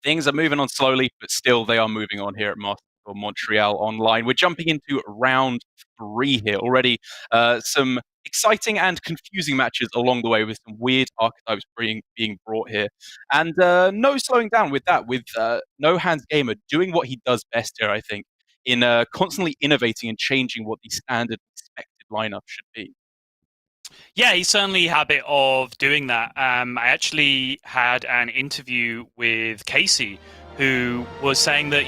Things are moving on slowly, but still they are moving on here at Montreal Online. We're jumping into round 3 here already. Some exciting and confusing matches along the way with some weird archetypes being brought here. And no slowing down with that, with No Hands Gamer doing what he does best here, I think, in constantly innovating and changing what the standard expected lineup should be. Yeah, he's certainly a habit of doing that. I actually had an interview with Casey, who was saying that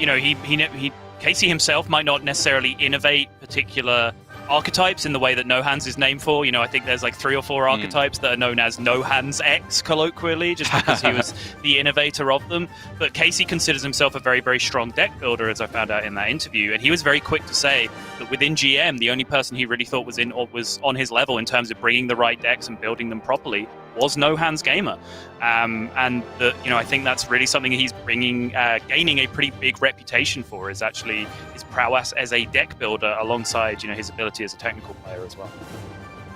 Casey himself might not necessarily innovate particular archetypes in the way that No Hands is named for. I think there's like 3 or 4 archetypes that are known as No Hands X colloquially, just because he was the innovator of them. But Casey considers himself a very, very strong deck builder, as I found out in that interview. And he was very quick to say that within GM, the only person he really thought was on his level in terms of bringing the right decks and building them properly was No Hands Gamer. And I think that's really something he's gaining a pretty big reputation for, is actually his prowess as a deck builder alongside, his ability as a technical player as well.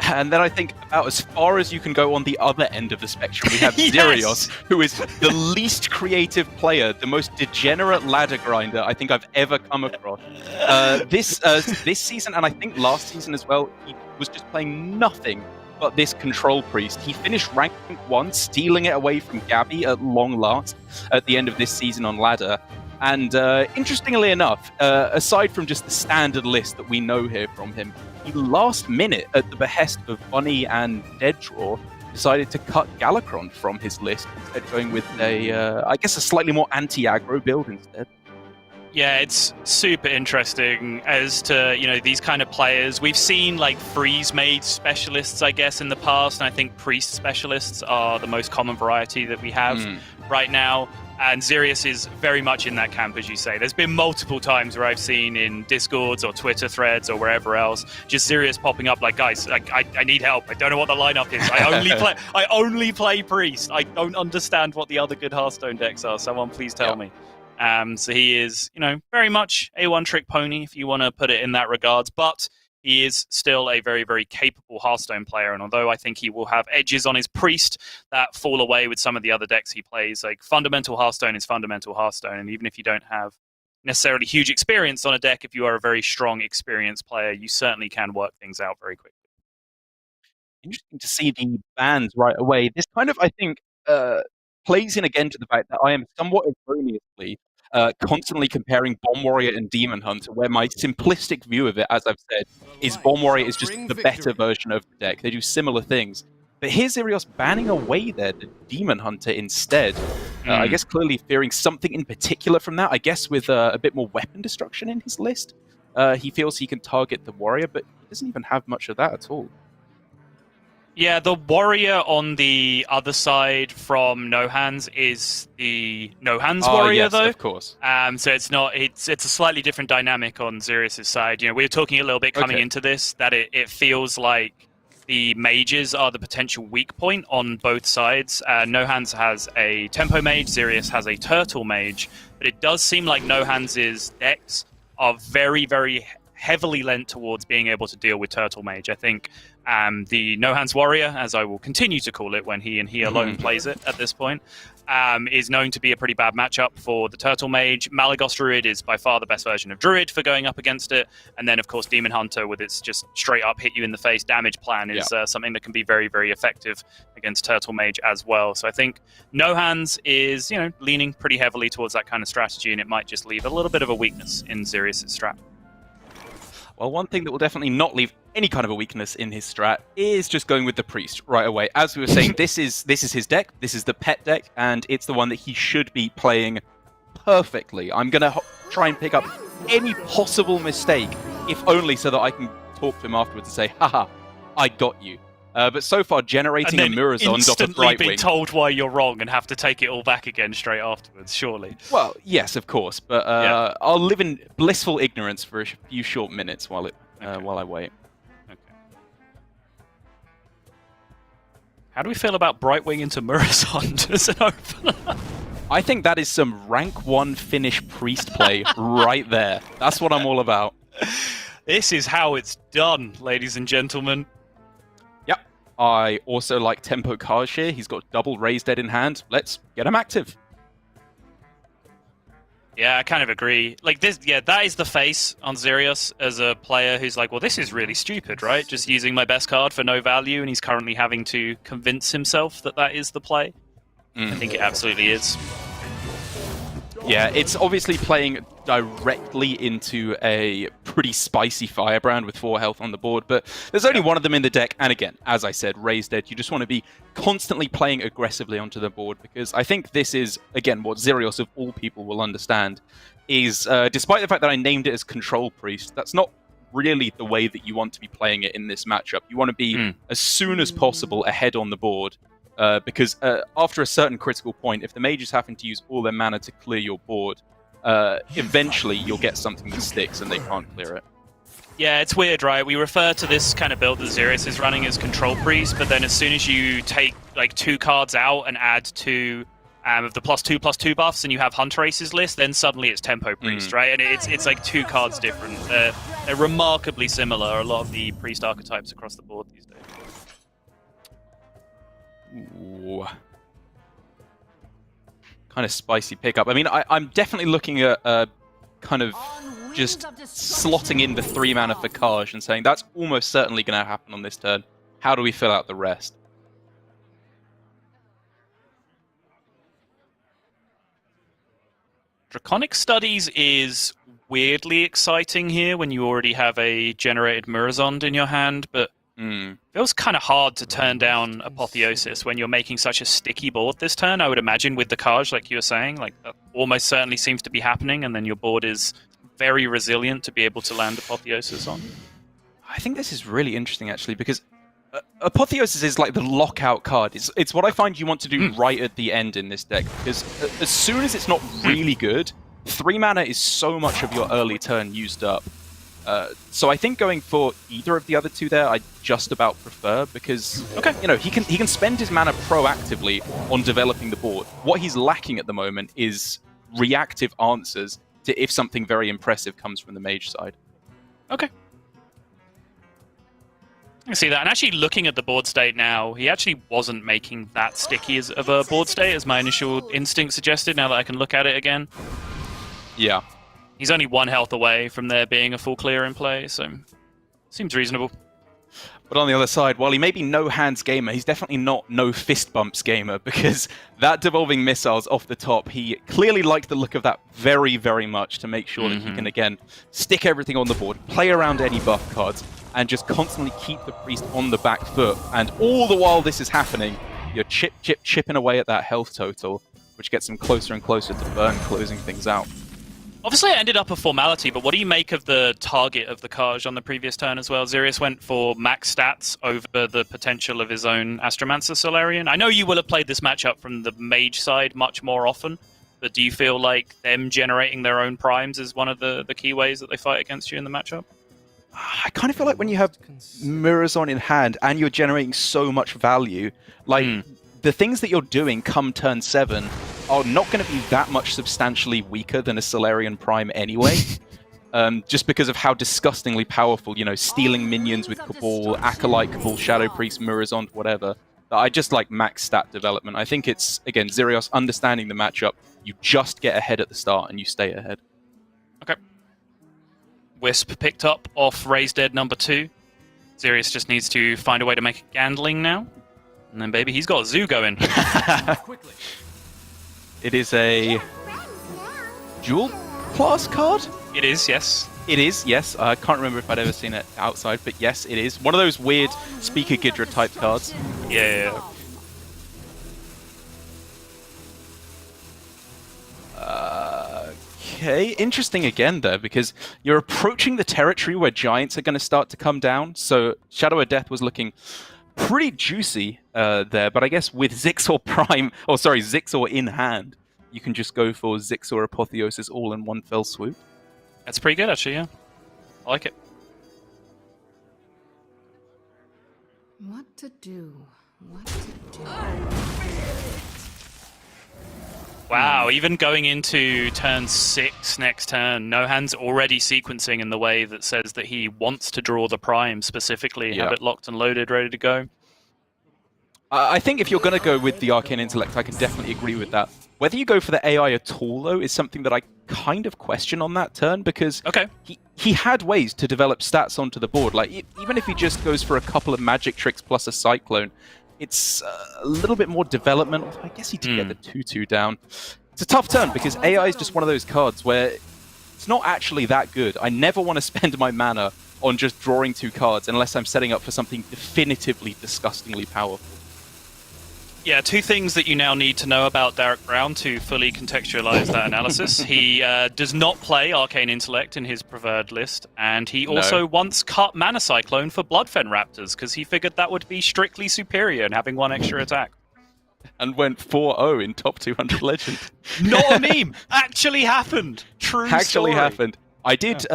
And then I think about as far as you can go on the other end of the spectrum, we have Yes! Zirios, who is the least creative player, the most degenerate ladder grinder I think I've ever come across. This season, and I think last season as well, he was just playing nothing but this Control Priest. He finished rank 1, stealing it away from Gabby at long last at the end of this season on ladder. And interestingly enough, aside from just the standard list that we know here from him, he last minute, at the behest of Bunny and Deaddraw, decided to cut Galakron from his list, instead going with a slightly more anti-aggro build instead. Yeah, it's super interesting as to, these kind of players. We've seen like freeze-made specialists, I guess, in the past, and I think priest specialists are the most common variety that we have right now. And Zirius is very much in that camp, as you say. There's been multiple times where I've seen in Discords or Twitter threads or wherever else, just Zirius popping up like, guys, I need help. I don't know what the lineup is. I only play priest. I don't understand what the other good Hearthstone decks are. Someone please tell me. So he is, very much a one-trick pony, if you want to put it in that regards. But he is still a very, very capable Hearthstone player, and although I think he will have edges on his priest that fall away with some of the other decks he plays, like fundamental Hearthstone is fundamental Hearthstone, and even if you don't have necessarily huge experience on a deck, if you are a very strong, experienced player, you certainly can work things out very quickly. Interesting to see the bans right away. This kind of, I think, plays in again to the fact that I am somewhat erroneously constantly comparing Bomb Warrior and Demon Hunter, where my simplistic view of it, as I've said, is Bomb Warrior is just the better version of the deck. They do similar things. But here's Zirios banning away there the Demon Hunter instead. I guess clearly fearing something in particular from that. I guess with a bit more weapon destruction in his list, he feels he can target the Warrior, but he doesn't even have much of that at all. Yeah, the Warrior on the other side from No Hands is the No Hands Warrior, yes, though. Of course. So it's a slightly different dynamic on Zirius' side. We were talking a little bit coming into this that it feels like the mages are the potential weak point on both sides. No Hands has a Tempo Mage, Zirius has a Turtle Mage, but it does seem like No Hands' decks are very, very heavily lent towards being able to deal with Turtle Mage. I think the No Hands Warrior, as I will continue to call it when he alone plays it at this point, is known to be a pretty bad matchup for the Turtle Mage. Malagos Druid is by far the best version of Druid for going up against it. And then, of course, Demon Hunter, with its just straight up hit you in the face damage plan, is something that can be very, very effective against Turtle Mage as well. So I think No Hands is, leaning pretty heavily towards that kind of strategy, and it might just leave a little bit of a weakness in Zirius' strat. Well, one thing that will definitely not leave any kind of a weakness in his strat is just going with the priest right away. As we were saying, this is his deck. This is the pet deck, and it's the one that he should be playing perfectly. I'm going to try and pick up any possible mistake, if only so that I can talk to him afterwards and say, haha, I got you. But so far, generating a Mirror's on top of Brightwing. Instantly be told why you're wrong and have to take it all back again straight afterwards, surely. Well, yes, of course, but I'll live in blissful ignorance for a few short minutes while I wait. Okay. How do we feel about Brightwing into Mirror's on as an opener? I think that is some rank 1 Finnish priest play right there. That's what I'm all about. This is how it's done, ladies and gentlemen. I also like Tempo Kajir. He's got double Raise Dead in hand. Let's get him active. Yeah, I kind of agree. Like this, yeah, that is the face on Xerios as a player who's like, well, this is really stupid, right? Just using my best card for no value, and he's currently having to convince himself that that is the play. I think it absolutely is. Yeah, it's obviously playing directly into a pretty spicy firebrand with 4 health on the board, but there's only one of them in the deck, and again, as I said, Raised Dead, you just want to be constantly playing aggressively onto the board, because I think this is, again, what Xerios of all people will understand, is, despite the fact that I named it as Control Priest, that's not really the way that you want to be playing it in this matchup. You want to be, as soon as possible, ahead on the board, because after a certain critical point, if the mage is having to use all their mana to clear your board, eventually you'll get something that sticks and they can't clear it. Yeah, it's weird, right? We refer to this kind of build that Xerios is running as Control Priest, but then as soon as you take like 2 cards out and add 2 of the +2/+2 buffs and you have Hunter Aces list, then suddenly it's Tempo Priest, right? And it's like 2 cards different. They're remarkably similar, a lot of the Priest archetypes across the board these days. Ooh. Kind of spicy pickup. I mean, I'm definitely looking at kind of just slotting in the 3 mana for Kaj and saying that's almost certainly going to happen on this turn. How do we fill out the rest? Draconic Studies is weirdly exciting here when you already have a generated Murazond in your hand, but it feels kind of hard to turn down Apotheosis when you're making such a sticky board this turn, I would imagine, with the Kaj, like you were saying. Like, that almost certainly seems to be happening, and then your board is very resilient to be able to land Apotheosis on. I think this is really interesting, actually, because Apotheosis is like the lockout card. It's what I find you want to do right at the end in this deck, because as soon as it's not really good, 3 mana is so much of your early turn used up. So I think going for either of the other 2 there, I just about prefer, because you know, he can spend his mana proactively on developing the board. What he's lacking at the moment is reactive answers to if something very impressive comes from the mage side. Okay. I can see that. And actually looking at the board state now, he actually wasn't making that sticky of a board state as my initial instinct suggested, now that I can look at it again. Yeah. He's only 1 health away from there being a full clear in play, so seems reasonable. But on the other side, while he may be no hands gamer, he's definitely not no fist bumps gamer, because that devolving missiles off the top, he clearly liked the look of that very, very much to make sure that he can, again, stick everything on the board, play around any buff cards, and just constantly keep the priest on the back foot. And all the while this is happening, you're chipping away at that health total, which gets him closer and closer to burn, closing things out. Obviously, it ended up a formality, but what do you make of the target of the Kaj on the previous turn as well? Xerios went for max stats over the potential of his own Astromancer Solarian. I know you will have played this matchup from the mage side much more often, but do you feel like them generating their own primes is one of the key ways that they fight against you in the matchup? I kind of feel like when you have Murazond in hand and you're generating so much value, like the things that you're doing come turn 7 are not going to be that much substantially weaker than a Solarian Prime anyway. Just because of how disgustingly powerful, you know, stealing minions with Cabal, Acolyte, Cabal, Shadow Priest, Murazond, whatever. I just like max stat development. I think it's, again, Xerios understanding the matchup. You just get ahead at the start and you stay ahead. Okay. Wisp picked up off Raised Dead number 2. Xerios just needs to find a way to make a Gandling now. And then, baby, he's got a Zoo going. It is a dual class card? It is, yes. It is, yes. I can't remember if I'd ever seen it outside, but yes, it is. One of those weird Speaker Gidra type cards. Yeah. Okay, interesting again there, because you're approaching the territory where giants are going to start to come down. So Shadow of Death was looking pretty juicy there, but I guess with Zixor Prime, or sorry, Zixor in hand, you can just go for Zixor Apotheosis all in one fell swoop. That's pretty good, actually, yeah. I like it. What to do? What to do? Wow, even going into turn 6 next turn, Nohan's already sequencing in the way that says that he wants to draw the Prime specifically, have it locked and loaded, ready to go. I think if you're going to go with the Arcane Intellect, I can definitely agree with that. Whether you go for the AI at all, though, is something that I kind of question on that turn, because he had ways to develop stats onto the board. Like, even if he just goes for a couple of magic tricks plus a cyclone, it's a little bit more development. I guess he did get the 2/2 down. It's a tough turn, because AI is just one of those cards where it's not actually that good. I never want to spend my mana on just drawing 2 cards unless I'm setting up for something definitively disgustingly powerful. Yeah, 2 things that you now need to know about Derek Brown to fully contextualize that analysis. He does not play Arcane Intellect in his preferred list, and he also once cut Mana Cyclone for Bloodfen Raptors, because he figured that would be strictly superior in having 1 extra attack. And went 4-0 in top 200 Legend. Not a meme! Actually happened! True Actually story. happened. I did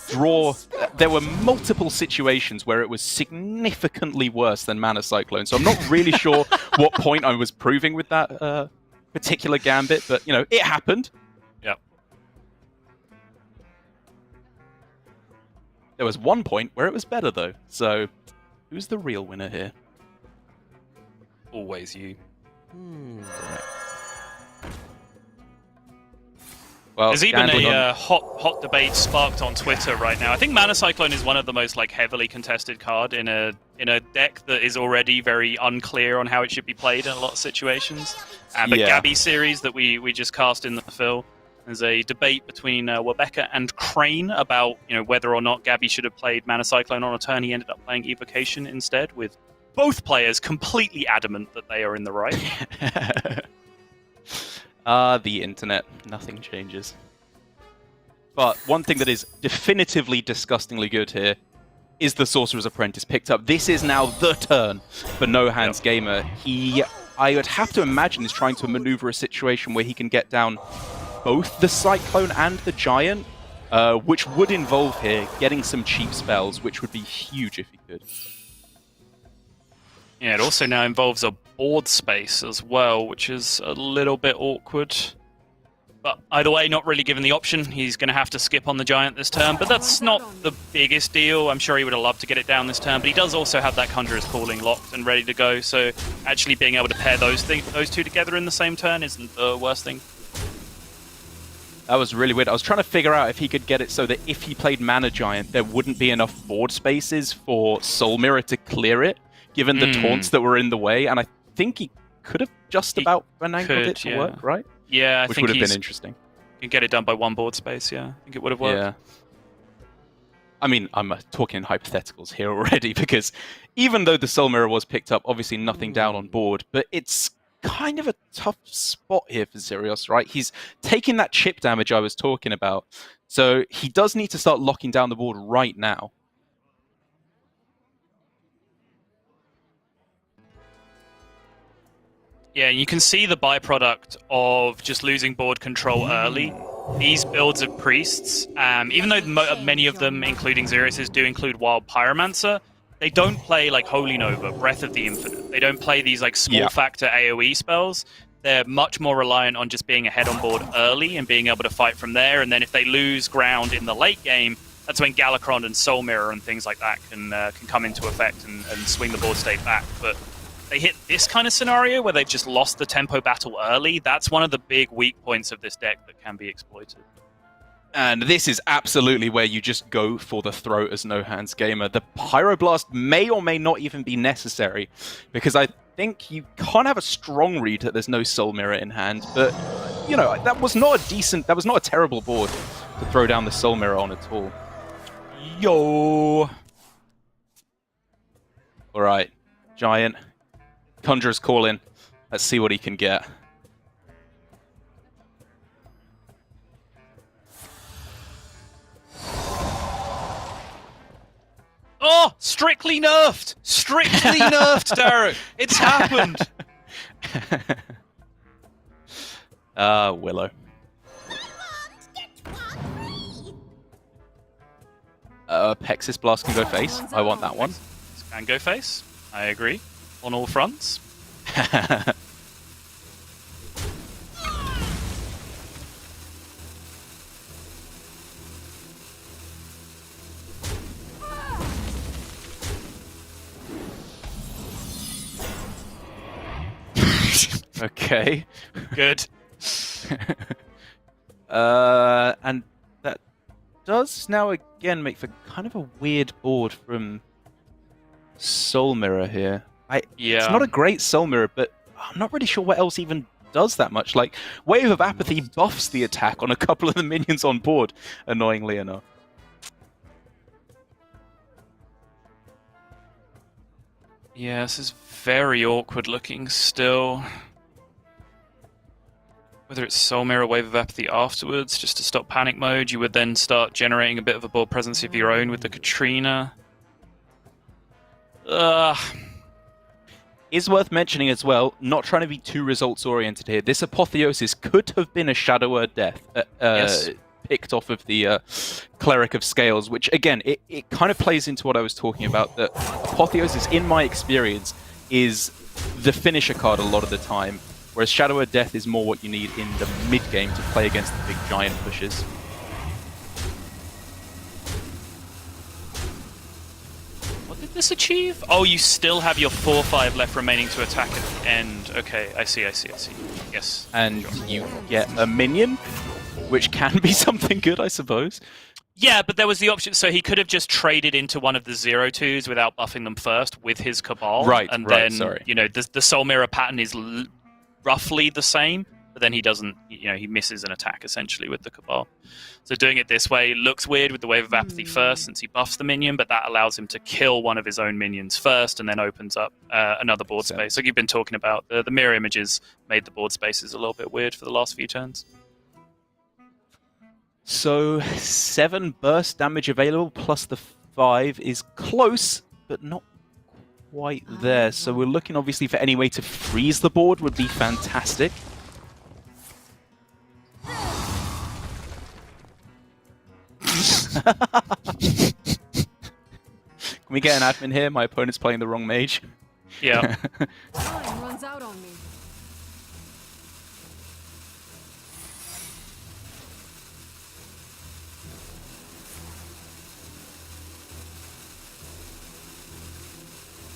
draw... There were multiple situations where it was significantly worse than Mana Cyclone, so I'm not really sure what point I was proving with that particular gambit, but, you know, it happened. Yep. There was one point where it was better, though. So, who's the real winner here? Always you. Well, there's even a hot debate sparked on Twitter right now. I think Mana Cyclone is one of the most heavily contested card in a deck that is already very unclear on how it should be played in a lot of situations. The Gabby series that we just cast in the fill, there's a debate between Wabeka and Crane about whether or not Gabby should have played Mana Cyclone on a turn. He ended up playing Evocation instead, with both players completely adamant that they are in the right. The internet. Nothing changes. But one thing that is definitively disgustingly good here is the Sorcerer's Apprentice picked up. This is now the turn for No Hands Gamer. He, I would have to imagine, is trying to maneuver a situation where he can get down both the Cyclone and the Giant, which would involve here getting some cheap spells, which would be huge if he could. Yeah, it also now involves a board space as well, which is a little bit awkward. But either way, not really given the option. He's going to have to skip on the Giant this turn, but that's not the biggest deal. I'm sure he would have loved to get it down this turn, but he does also have that Conjurer's Calling locked and ready to go, so actually being able to pair those two together in the same turn isn't the worst thing. That was really weird. I was trying to figure out if he could get it so that if he played Mana Giant, there wouldn't be enough board spaces for Soul Mirror to clear it, given the taunts that were in the way, and I think he could have just about angled it to work, right? Yeah, Which would have been interesting. Can get it done by 1 board space, yeah. I think it would have worked. Yeah. I mean, I'm talking in hypotheticals here already, because even though the Soul Mirror was picked up, obviously nothing down on board, but it's kind of a tough spot here for Xerios, right? He's taking that chip damage I was talking about, so he does need to start locking down the board right now. Yeah, you can see the byproduct of just losing board control early. These builds of priests, even though many of them, including Xerios's, do include Wild Pyromancer, they don't play Holy Nova, Breath of the Infinite. They don't play these small factor AoE spells. They're much more reliant on just being ahead on board early and being able to fight from there. And then if they lose ground in the late game, that's when Galakron and Soul Mirror and things like that can come into effect and swing the board state back. But they hit this kind of scenario where they've just lost the tempo battle early. That's one of the big weak points of this deck that can be exploited. And this is absolutely where you just go for the throat as No Hands Gamer. The Pyroblast may or may not even be necessary, because I think you can't have a strong read that there's no Soul Mirror in hand, but, that was not a terrible board to throw down the Soul Mirror on at all. Yo! Alright, Giant. Conjurer's Calling. Let's see what he can get. Oh! Strictly nerfed! Strictly nerfed, Derek! It's happened! Willow. Pexis Blast can go face. I want that one. Can go face. I agree. On all fronts. Okay. Good. And that does now again make for kind of a weird board from Soul Mirror here. It's not a great Soul Mirror, but I'm not really sure what else even does that much. Like, Wave of Apathy buffs the attack on a couple of the minions on board, annoyingly enough. Yeah, this is very awkward looking still. Whether it's Soul Mirror, Wave of Apathy afterwards, just to stop panic mode, you would then start generating a bit of a board presence of your own with the Katrina. Is worth mentioning as well, not trying to be too results-oriented here, this Apotheosis could have been a Shadow Word Death Yes. picked off of the Cleric of Scales, which, again, it kind of plays into what I was talking about, that Apotheosis, in my experience, is the finisher card a lot of the time, whereas Shadow Word Death is more what you need in the mid-game to play against the big giant pushes. What did this achieve? Oh, you still have your 4/5 left remaining to attack at the end. Okay, I see. Yes. And you get a minion, which can be something good, I suppose. Yeah, but there was the option, so he could have just traded into one of the 0/2s without buffing them first with his Cabal. And then, you know, the Soul Mirror pattern is roughly the same, but then he doesn't, you know, he misses an attack essentially with the Cabal. So doing it this way looks weird with the Wave of Apathy first, since he buffs the minion, but that allows him to kill one of his own minions first and then opens up another board space. Like you've been talking about, the mirror images made the board spaces a little bit weird for the last few turns. So 7 burst damage available, plus the 5 is close, but not quite there. So we're looking obviously for any way to freeze the board would be fantastic. Can we get an admin here? My opponent's playing the wrong mage. Yeah. Time runs out on me.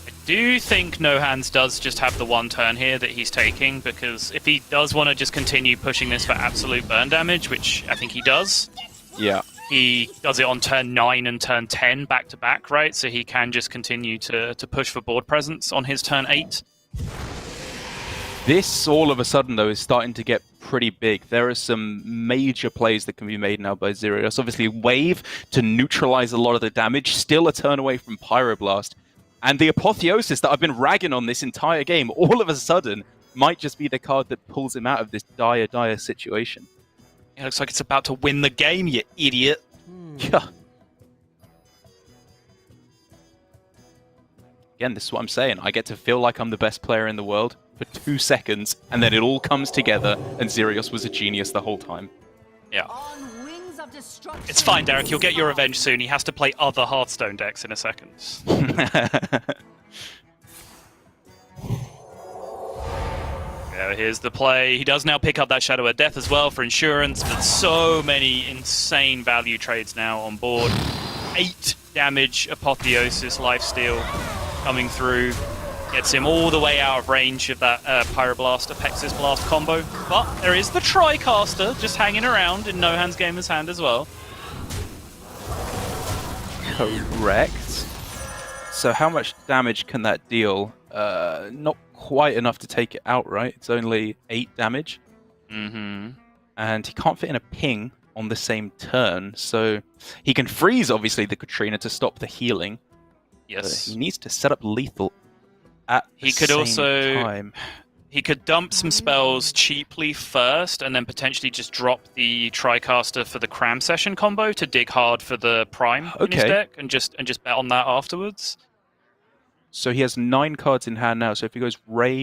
I do think No Hands does just have the one turn here that he's taking, because if he does want to just continue pushing this for absolute burn damage, which I think he does, Yeah. he does it on turn 9 and turn 10 back to back, right? So he can just continue to push for board presence on his turn 8. This, all of a sudden, though, is starting to get pretty big. There are some major plays that can be made now by Zerios. Obviously, Wave to neutralize a lot of the damage, still a turn away from Pyroblast. And the Apotheosis that I've been ragging on this entire game, all of a sudden, might just be the card that pulls him out of this dire situation. It looks like it's about to win the game, you idiot. Yeah. Again, this is what I'm saying. I get to feel like I'm the best player in the world for 2 seconds, and then it all comes together, and Zerios was a genius the whole time. Yeah. It's fine, Derek. You'll get your revenge soon. He has to play other Hearthstone decks in a second. Yeah, here's the play. He does now pick up that Shadow of Death as well for insurance, but so many insane value trades now on board. 8 damage Apotheosis lifesteal coming through. Gets him all the way out of range of that Pyroblast Apexis Blast combo. But there is the Tricaster just hanging around in No Hands Gamer's hand as well. Correct. So how much damage can that deal? Not quite enough to take it out, right? It's only 8 damage. Mm-hmm. And he can't fit in a ping on the same turn, so he can freeze, obviously, the Katrina to stop the healing. Yes. But he needs to set up lethal at the He could same also time. He could dump some spells cheaply first, and then potentially just drop the Tricaster for the Cram Session combo to dig hard for the Prime in his deck, and just bet on that afterwards. So he has 9 cards in hand now. So if he goes Ray,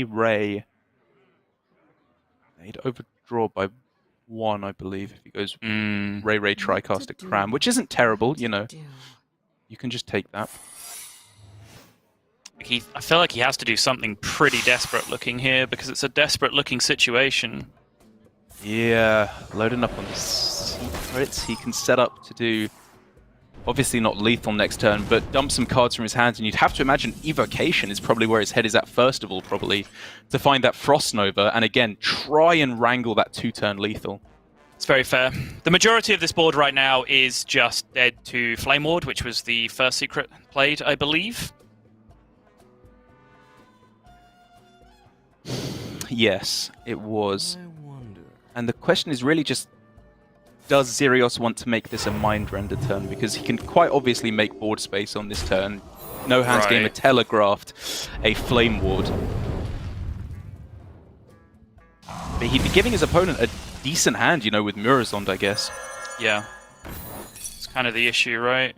he'd overdraw by 1, I believe. If he goes Ray, Tricaster, Cram, which isn't terrible, you know. You can just take that. I feel like he has to do something pretty desperate looking here, because it's a desperate looking situation. Yeah, loading up on the secrets. He can set up to do Obviously not lethal next turn, but dump some cards from his hands, and you'd have to imagine Evocation is probably where his head is at first of all, probably, to find that Frost Nova, and again, try and wrangle that 2-turn lethal. It's very fair. The majority of this board right now is just dead to Flame Ward, which was the first secret played, I believe. Yes, it was. And the question is really just, does Xerios want to make this a Mind Render turn? Because he can quite obviously make board space on this turn. No Hands Gamer telegraphed a Flame Ward. But he'd be giving his opponent a decent hand, you know, with Murazond, I guess. Yeah. It's kind of the issue, right?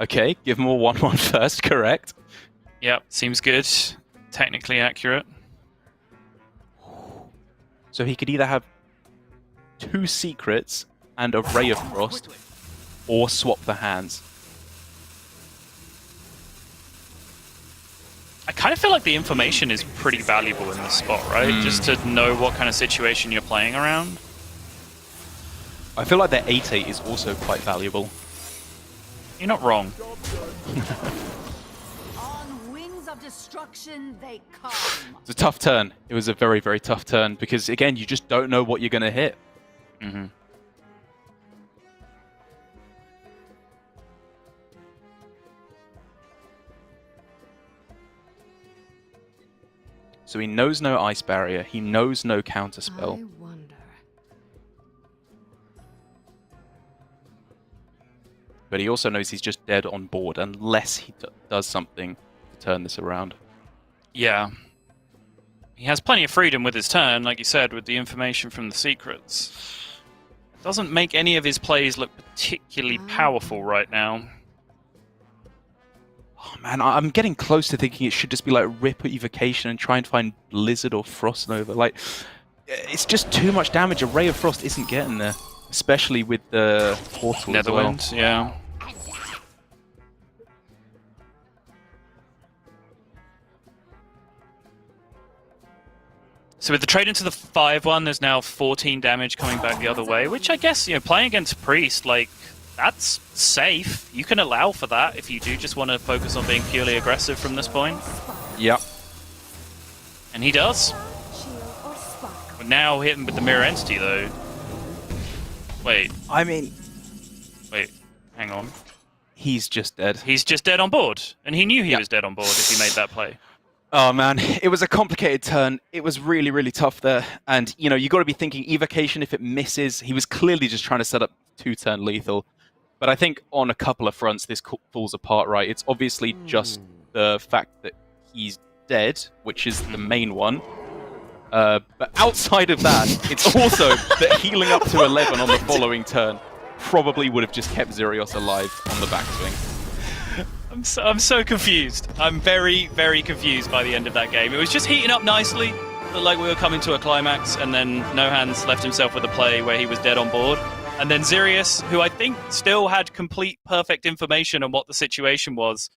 Okay, give him a 1-1 first, correct. Yep, seems good. Technically accurate. So he could either have 2 secrets and a Ray of Frost, or swap the hands. I kind of feel like the information is pretty valuable in this spot, right? Just to know what kind of situation you're playing around. I feel like their 8-8 is also quite valuable. You're not wrong. On wings of destruction they come. It's a tough turn. It was a very, very tough turn because, again, you just don't know what you're going to hit. Mm-hmm. So he knows no Ice Barrier. He knows no Counterspell. I wonder. But he also knows he's just dead on board unless he does something to turn this around. Yeah. He has plenty of freedom with his turn, like you said, with the information from the secrets. Doesn't make any of his plays look particularly powerful right now. Oh man, I'm getting close to thinking it should just be like Rip or Evocation and try and find Blizzard or Frost Nova. Like, it's just too much damage. A Ray of Frost isn't getting there, especially with the Portal as well. Netherwind, yeah. So with the trade into the 5-1, there's now 14 damage coming back the other way, which I guess, you know, playing against Priest, like, that's safe. You can allow for that if you do just want to focus on being purely aggressive from this point. Yep. And he does. But now hit him with the Mirror Entity, though. Wait. I mean... Wait, hang on. He's just dead. He's just dead on board. And he knew he was dead on board if he made that play. Oh man, it was a complicated turn. It was really, really tough there. And, you know, you got to be thinking Evocation if it misses. He was clearly just trying to set up 2-turn lethal. But I think on a couple of fronts, this falls apart, right? It's obviously just the fact that he's dead, which is the main one. But outside of that, it's also that healing up to 11 on the following turn probably would have just kept Xerios alive on the backswing. I'm so confused. I'm very, very confused by the end of that game. It was just heating up nicely, looked like we were coming to a climax, and then No Hands left himself with a play where he was dead on board. And then Xerios, who I think still had complete perfect information on what the situation was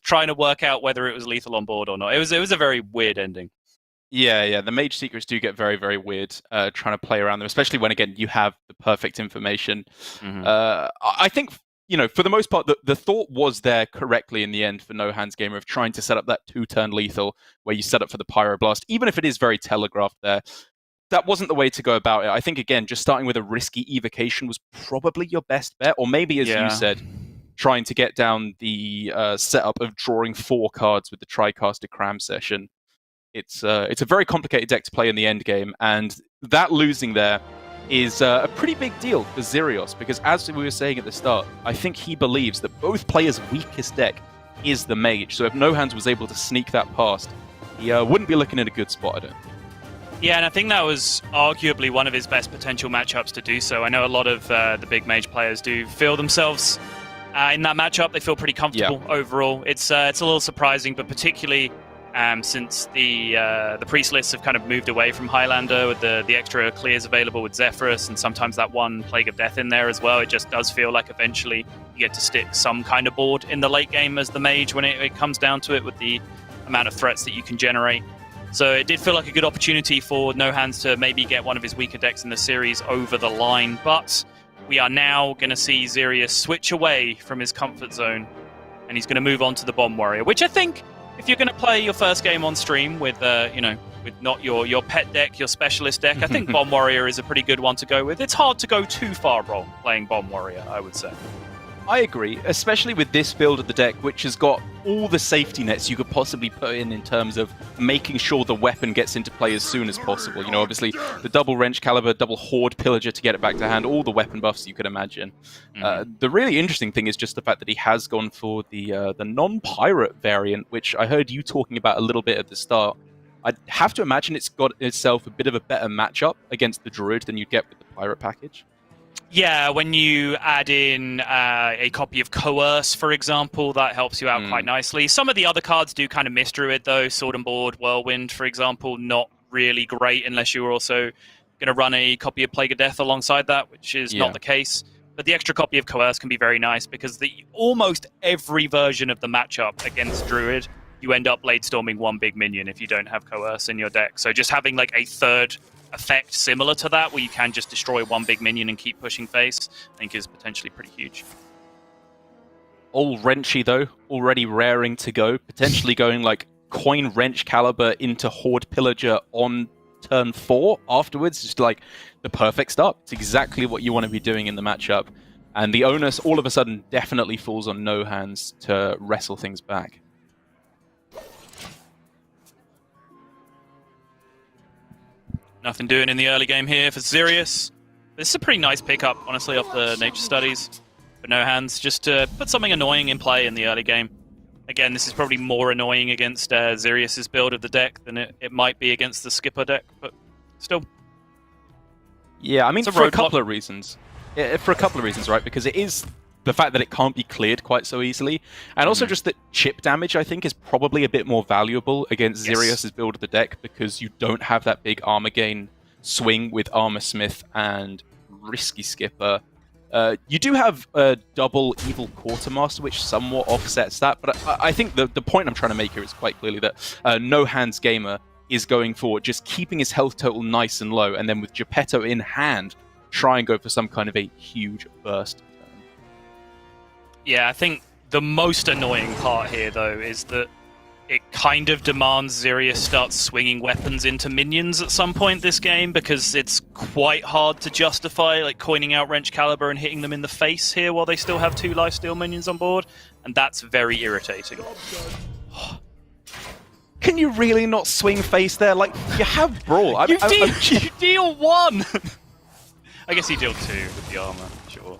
trying to work out whether it was lethal on board or not. It was a very weird ending. Yeah. The mage secrets do get very, very weird trying to play around them, especially when, again, you have the perfect information. I think, you know, for the most part, the thought was there correctly in the end for No Hands Gamer of trying to set up that 2-turn lethal where you set up for the Pyroblast, even if it is very telegraphed there. That wasn't the way to go about it. I think, again, just starting with a risky Evocation was probably your best bet. Or maybe, as you said, trying to get down the setup of drawing 4 cards with the Tricaster Cram session. It's a very complicated deck to play in the end game, and that losing there is a pretty big deal for Xerios, because as we were saying at the start, I think he believes that both players' weakest deck is the Mage. So if No Hands was able to sneak that past, he wouldn't be looking at a good spot, I don't think. Yeah, and I think that was arguably one of his best potential matchups to do so. I know a lot of the big Mage players do feel themselves in that matchup. They feel pretty comfortable overall. It's a little surprising, but particularly since the Priest lists have kind of moved away from Highlander with the extra clears available with Zephyrus and sometimes that one Plague of Death in there as well. It just does feel like eventually you get to stick some kind of board in the late game as the Mage when it comes down to it with the amount of threats that you can generate. So it did feel like a good opportunity for No Hands to maybe get one of his weaker decks in the series over the line, but we are now going to see Xerius switch away from his comfort zone, and he's going to move on to the Bomb Warrior, which I think, if you're going to play your first game on stream with, with not your pet deck, your specialist deck, I think Bomb Warrior is a pretty good one to go with. It's hard to go too far wrong playing Bomb Warrior, I would say. I agree, especially with this build of the deck, which has got all the safety nets you could possibly put in terms of making sure the weapon gets into play as soon as possible. You know, obviously, the double Wrench Caliber, double Horde Pillager to get it back to hand, all the weapon buffs you could imagine. The really interesting thing is just the fact that he has gone for the non-pirate variant, which I heard you talking about a little bit at the start. I'd have to imagine it's got itself a bit of a better matchup against the Druid than you'd get with the pirate package. Yeah, when you add in a copy of Coerce, for example, that helps you out quite nicely. Some of the other cards do kind of miss Druid, though. Sword and Board, Whirlwind, for example, not really great unless you're also going to run a copy of Plague of Death alongside that, which is not the case. But the extra copy of Coerce can be very nice because almost every version of the matchup against Druid, you end up Blade Storming one big minion if you don't have Coerce in your deck. So just having like a third effect similar to that, where you can just destroy one big minion and keep pushing face, I think is potentially pretty huge. All Wrenchy, though, already raring to go, potentially going like Coin Wrench Caliber into Horde Pillager on turn 4 afterwards. Just like the perfect start. It's exactly what you want to be doing in the matchup. And the onus all of a sudden definitely falls on No Hands to wrestle things back. Nothing doing in the early game here for Xerius. This is a pretty nice pickup, honestly, off the Nature Studies. But No Hands, just to put something annoying in play in the early game. Again, this is probably more annoying against Xerius's build of the deck than it might be against the Skipper deck, but still. Yeah, I mean, for a couple of reasons. Yeah, for a couple of reasons, right? Because it is the fact that it can't be cleared quite so easily, and also just that chip damage, I think, is probably a bit more valuable against Xerius's build of the deck, because you don't have that big armor gain swing with Armor Smith and Risky Skipper. You do have a double Evil Quartermaster, which somewhat offsets that, but I think the point I'm trying to make here is quite clearly that No Hands Gamer is going for just keeping his health total nice and low, and then with Geppetto in hand, try and go for some kind of a huge burst. Yeah, I think the most annoying part here, though, is that it kind of demands Xerius starts swinging weapons into minions at some point this game, because it's quite hard to justify like coining out Wrench Caliber and hitting them in the face here while they still have 2 lifesteal minions on board, and that's very irritating. Can you really not swing face there? Like, you have Brawl. You deal 1! I guess you deal 2 with the armor, sure.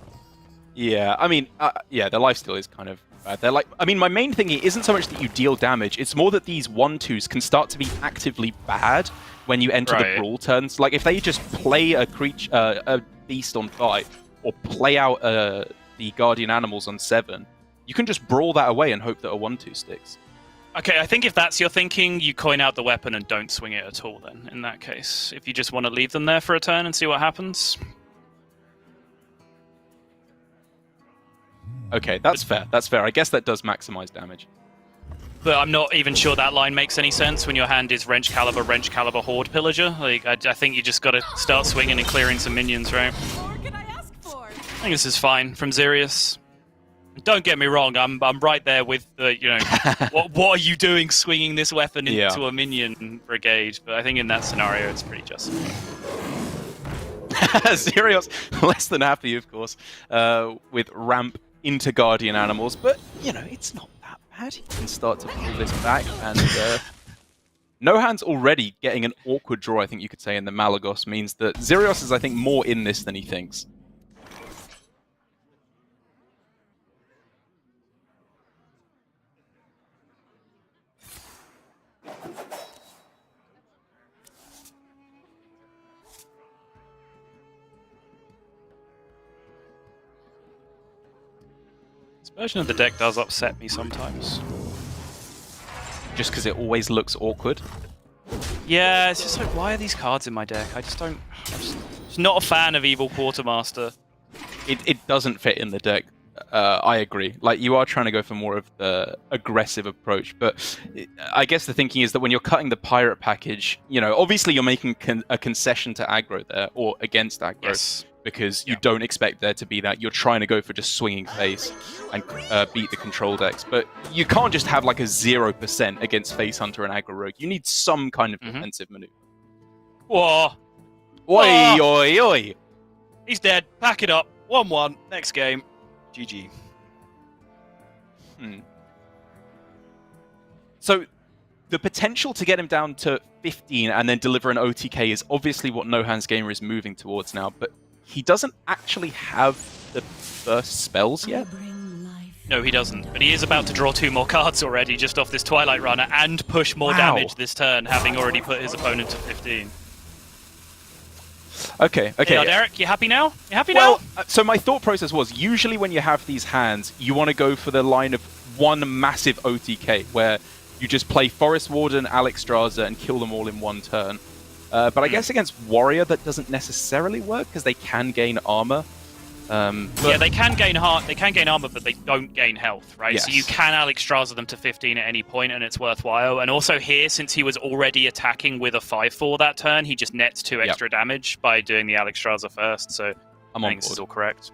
Yeah, I mean, yeah, the lifesteal is kind of bad. They're like, I mean, my main thing here isn't so much that you deal damage, it's more that these 1/2s can start to be actively bad when you enter the Brawl turns. Like, if they just play a beast on 5, or play out the Guardian Animals on 7, you can just Brawl that away and hope that a 1/2 sticks. Okay, I think if that's your thinking, you coin out the weapon and don't swing it at all then, in that case. If you just want to leave them there for a turn and see what happens. Okay, that's fair. That's fair. I guess that does maximize damage. But I'm not even sure that line makes any sense when your hand is Wrench Caliber, Horde Pillager. Like, I think you just got to start swinging and clearing some minions, right? What can I ask for? I think this is fine from Xerius. Don't get me wrong, I'm right there with the, you know, what are you doing swinging this weapon into a minion brigade? But I think in that scenario, it's pretty justified. Xerius, less than happy, of course, with ramp into Guardian Animals, but, you know, it's not that bad. He can start to pull this back, and No Hands already getting an awkward draw, I think you could say, in the Malagos, means that Xerius is, I think, more in this than he thinks. This version of the deck does upset me sometimes. Just because it always looks awkward? Yeah, it's just like, why are these cards in my deck? I'm just not a fan of Evil Quartermaster. It doesn't fit in the deck. I agree. Like, you are trying to go for more of the aggressive approach, but I guess the thinking is that when you're cutting the pirate package, you know, obviously you're making a concession to aggro there, or against aggro. Yes. because you don't expect there to be that. You're trying to go for just swinging face and beat the control decks. But you can't just have like a 0% against Face Hunter and Aggro Rogue. You need some kind of defensive maneuver. Whoa. Oi, oi, oi. He's dead. Pack it up. 1-1. Next game. GG. So the potential to get him down to 15 and then deliver an OTK is obviously what No Hands Gamer is moving towards now, but he doesn't actually have the first spells yet. No, he doesn't. But he is about to draw 2 more cards already just off this Twilight Runner and push more damage this turn, having already put his opponent to 15. Okay. Hey, Derek, you happy now? You happy now? So my thought process was, usually when you have these hands, you want to go for the line of one massive OTK, where you just play Forest Warden, Alexstrasza, and kill them all in one turn. But I guess against Warrior, that doesn't necessarily work, because they can gain armor. Yeah, they can gain armor, but they don't gain health, right? Yes. So you can Alexstrasza them to 15 at any point, and it's worthwhile. And also here, since he was already attacking with a 5/4 that turn, he just nets 2 extra damage by doing the Alexstrasza first. So I'm I on think this board. is all correct.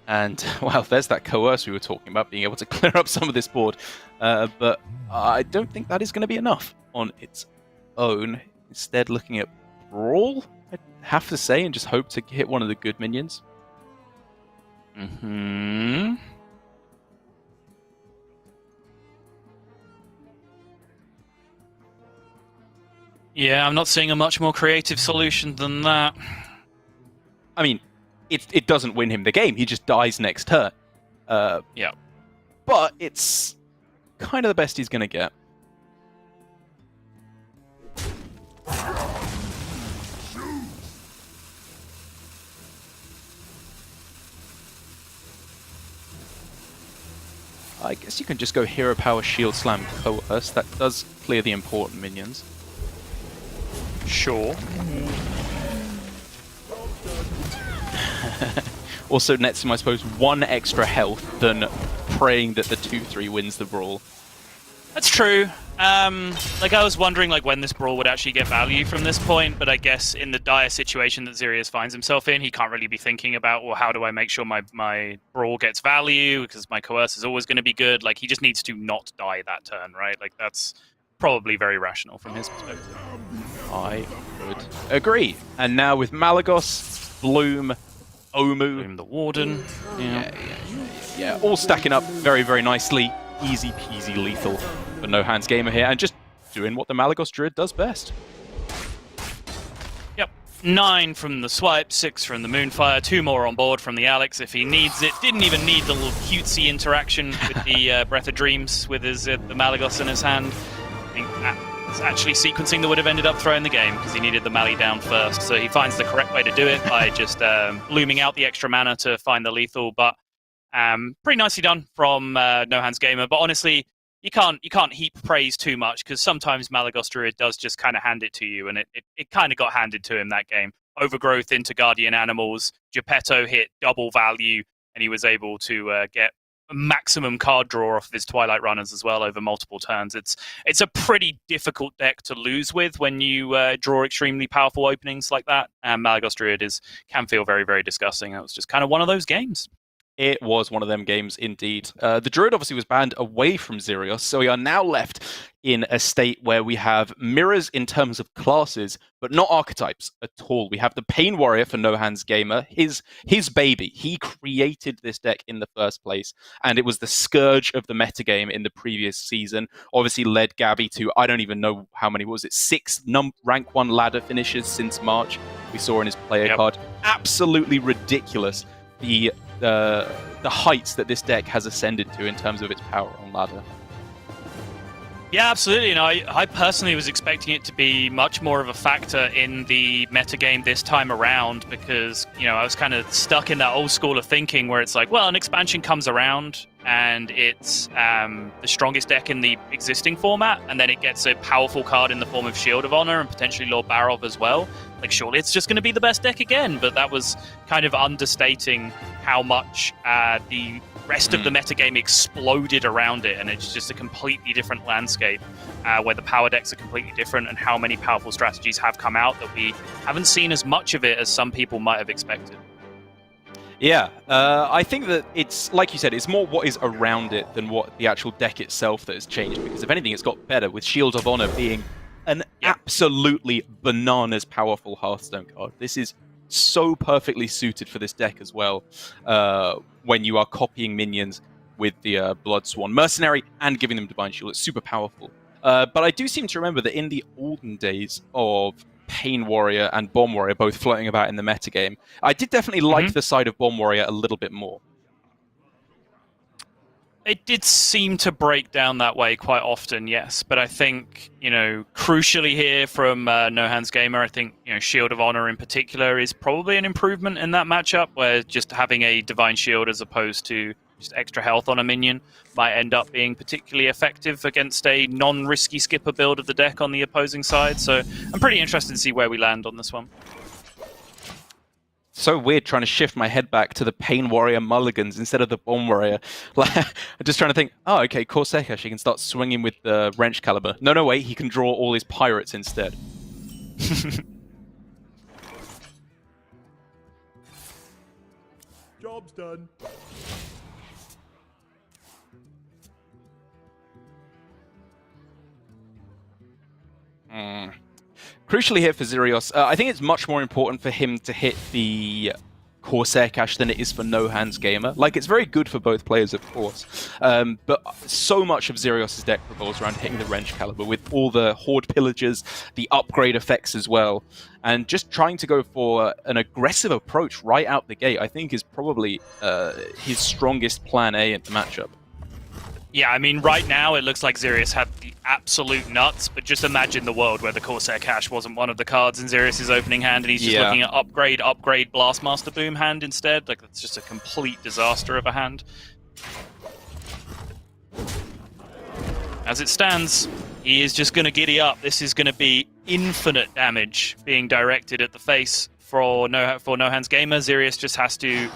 And, well, there's that Coerce we were talking about, being able to clear up some of this board. But I don't think that is going to be enough on its own. Instead, looking at Brawl, I'd have to say, and just hope to hit one of the good minions. Yeah, I'm not seeing a much more creative solution than that. I mean, it doesn't win him the game. He just dies next turn. Yeah. But it's kind of the best he's going to get. I guess you can just go Hero Power, Shield Slam, Coerce. That does clear the important minions. Sure. Also nets him, I suppose, 1 extra health than praying that the 2/3 wins the brawl. That's true. Like, I was wondering when this brawl would actually get value from this point, but I guess in the dire situation that Xerius finds himself in, he can't really be thinking about, well, how do I make sure my brawl gets value, because my Coerce is always going to be good. Like, he just needs to not die that turn, right? Like, that's probably very rational from his perspective. I would agree. And now with Malagos, Bloom, Omu. Bloom the Warden. Yeah, all stacking up very, very nicely. Easy peasy lethal for No Hands Gamer here, and just doing what the Malagos Druid does best. Yep. 9 from the swipe, 6 from the Moonfire, 2 more on board from the Alex if he needs it. Didn't even need the little cutesy interaction with the Breath of Dreams with his the Malagos in his hand. I think that's actually sequencing that would have ended up throwing the game, because he needed the Mally down first. So he finds the correct way to do it by just blooming out the extra mana to find the lethal, but pretty nicely done from No Hands Gamer. But honestly, you can't heap praise too much, because sometimes Malagos Druid does just kind of hand it to you, and it kind of got handed to him that game. Overgrowth into Guardian Animals, Geppetto hit double value, and he was able to get a maximum card draw off of his Twilight Runners as well over multiple turns. It's a pretty difficult deck to lose with when you draw extremely powerful openings like that. And Malagos Druid can feel very, very disgusting. It was just kind of one of those games. It was one of them games indeed. The Druid obviously was banned away from Xerios, so we are now left in a state where we have mirrors in terms of classes, but not archetypes at all. We have the Pain Warrior for No Hands Gamer, his baby. He created this deck in the first place, and it was the scourge of the metagame in the previous season. Obviously led Gabby to, I don't even know how many, was it 6 rank 1 ladder finishes since March we saw in his player card. Absolutely ridiculous. The heights that this deck has ascended to in terms of its power on ladder. Yeah, absolutely. And I personally was expecting it to be much more of a factor in the metagame this time around, because, I was kind of stuck in that old school of thinking where it's like, well, an expansion comes around, and it's the strongest deck in the existing format, and then it gets a powerful card in the form of Shield of Honor and potentially Lord Barov as well. Like, surely it's just going to be the best deck again, but that was kind of understating how much the rest of the metagame exploded around it, and it's just a completely different landscape where the power decks are completely different, and how many powerful strategies have come out that we haven't seen as much of it as some people might have expected. Yeah, I think that it's, like you said, it's more what is around it than what the actual deck itself that has changed, because if anything, it's got better, with Shield of Honor being an absolutely bananas powerful Hearthstone card. This is so perfectly suited for this deck as well, when you are copying minions with the Bloodsworn Mercenary and giving them Divine Shield. It's super powerful. But I do seem to remember that in the olden days of Pain Warrior and Bomb Warrior both floating about in the metagame, I did definitely like the side of Bomb Warrior a little bit more. It did seem to break down that way quite often, yes. But I think, crucially here from No Hands Gamer, I think, Shield of Honor in particular is probably an improvement in that matchup, where just having a Divine Shield as opposed to just extra health on a minion might end up being particularly effective against a non-risky skipper build of the deck on the opposing side. So I'm pretty interested to see where we land on this one. So weird trying to shift my head back to the Pain Warrior mulligans instead of the Bomb Warrior. Like, I'm just trying to think, oh, okay, Corsair, he can start swinging with the Wrench Caliber. No, wait, he can draw all his pirates instead. Job's done. Crucially here for Xerios, I think it's much more important for him to hit the Corsair cache than it is for No Hands Gamer. Like, it's very good for both players, of course, but so much of Xerios' deck revolves around hitting the Wrench Caliber with all the Horde Pillagers, the upgrade effects as well, and just trying to go for an aggressive approach right out the gate, I think is probably his strongest plan A in the matchup. Yeah, I mean, right now it looks like Xerios had the absolute nuts, but just imagine the world where the Corsair Cache wasn't one of the cards in Xerios' opening hand, and he's just looking at upgrade, Blastmaster Boom hand instead. Like, that's just a complete disaster of a hand. As it stands, he is just going to giddy up. This is going to be infinite damage being directed at the face for No Hands Gamer. Xerios just has to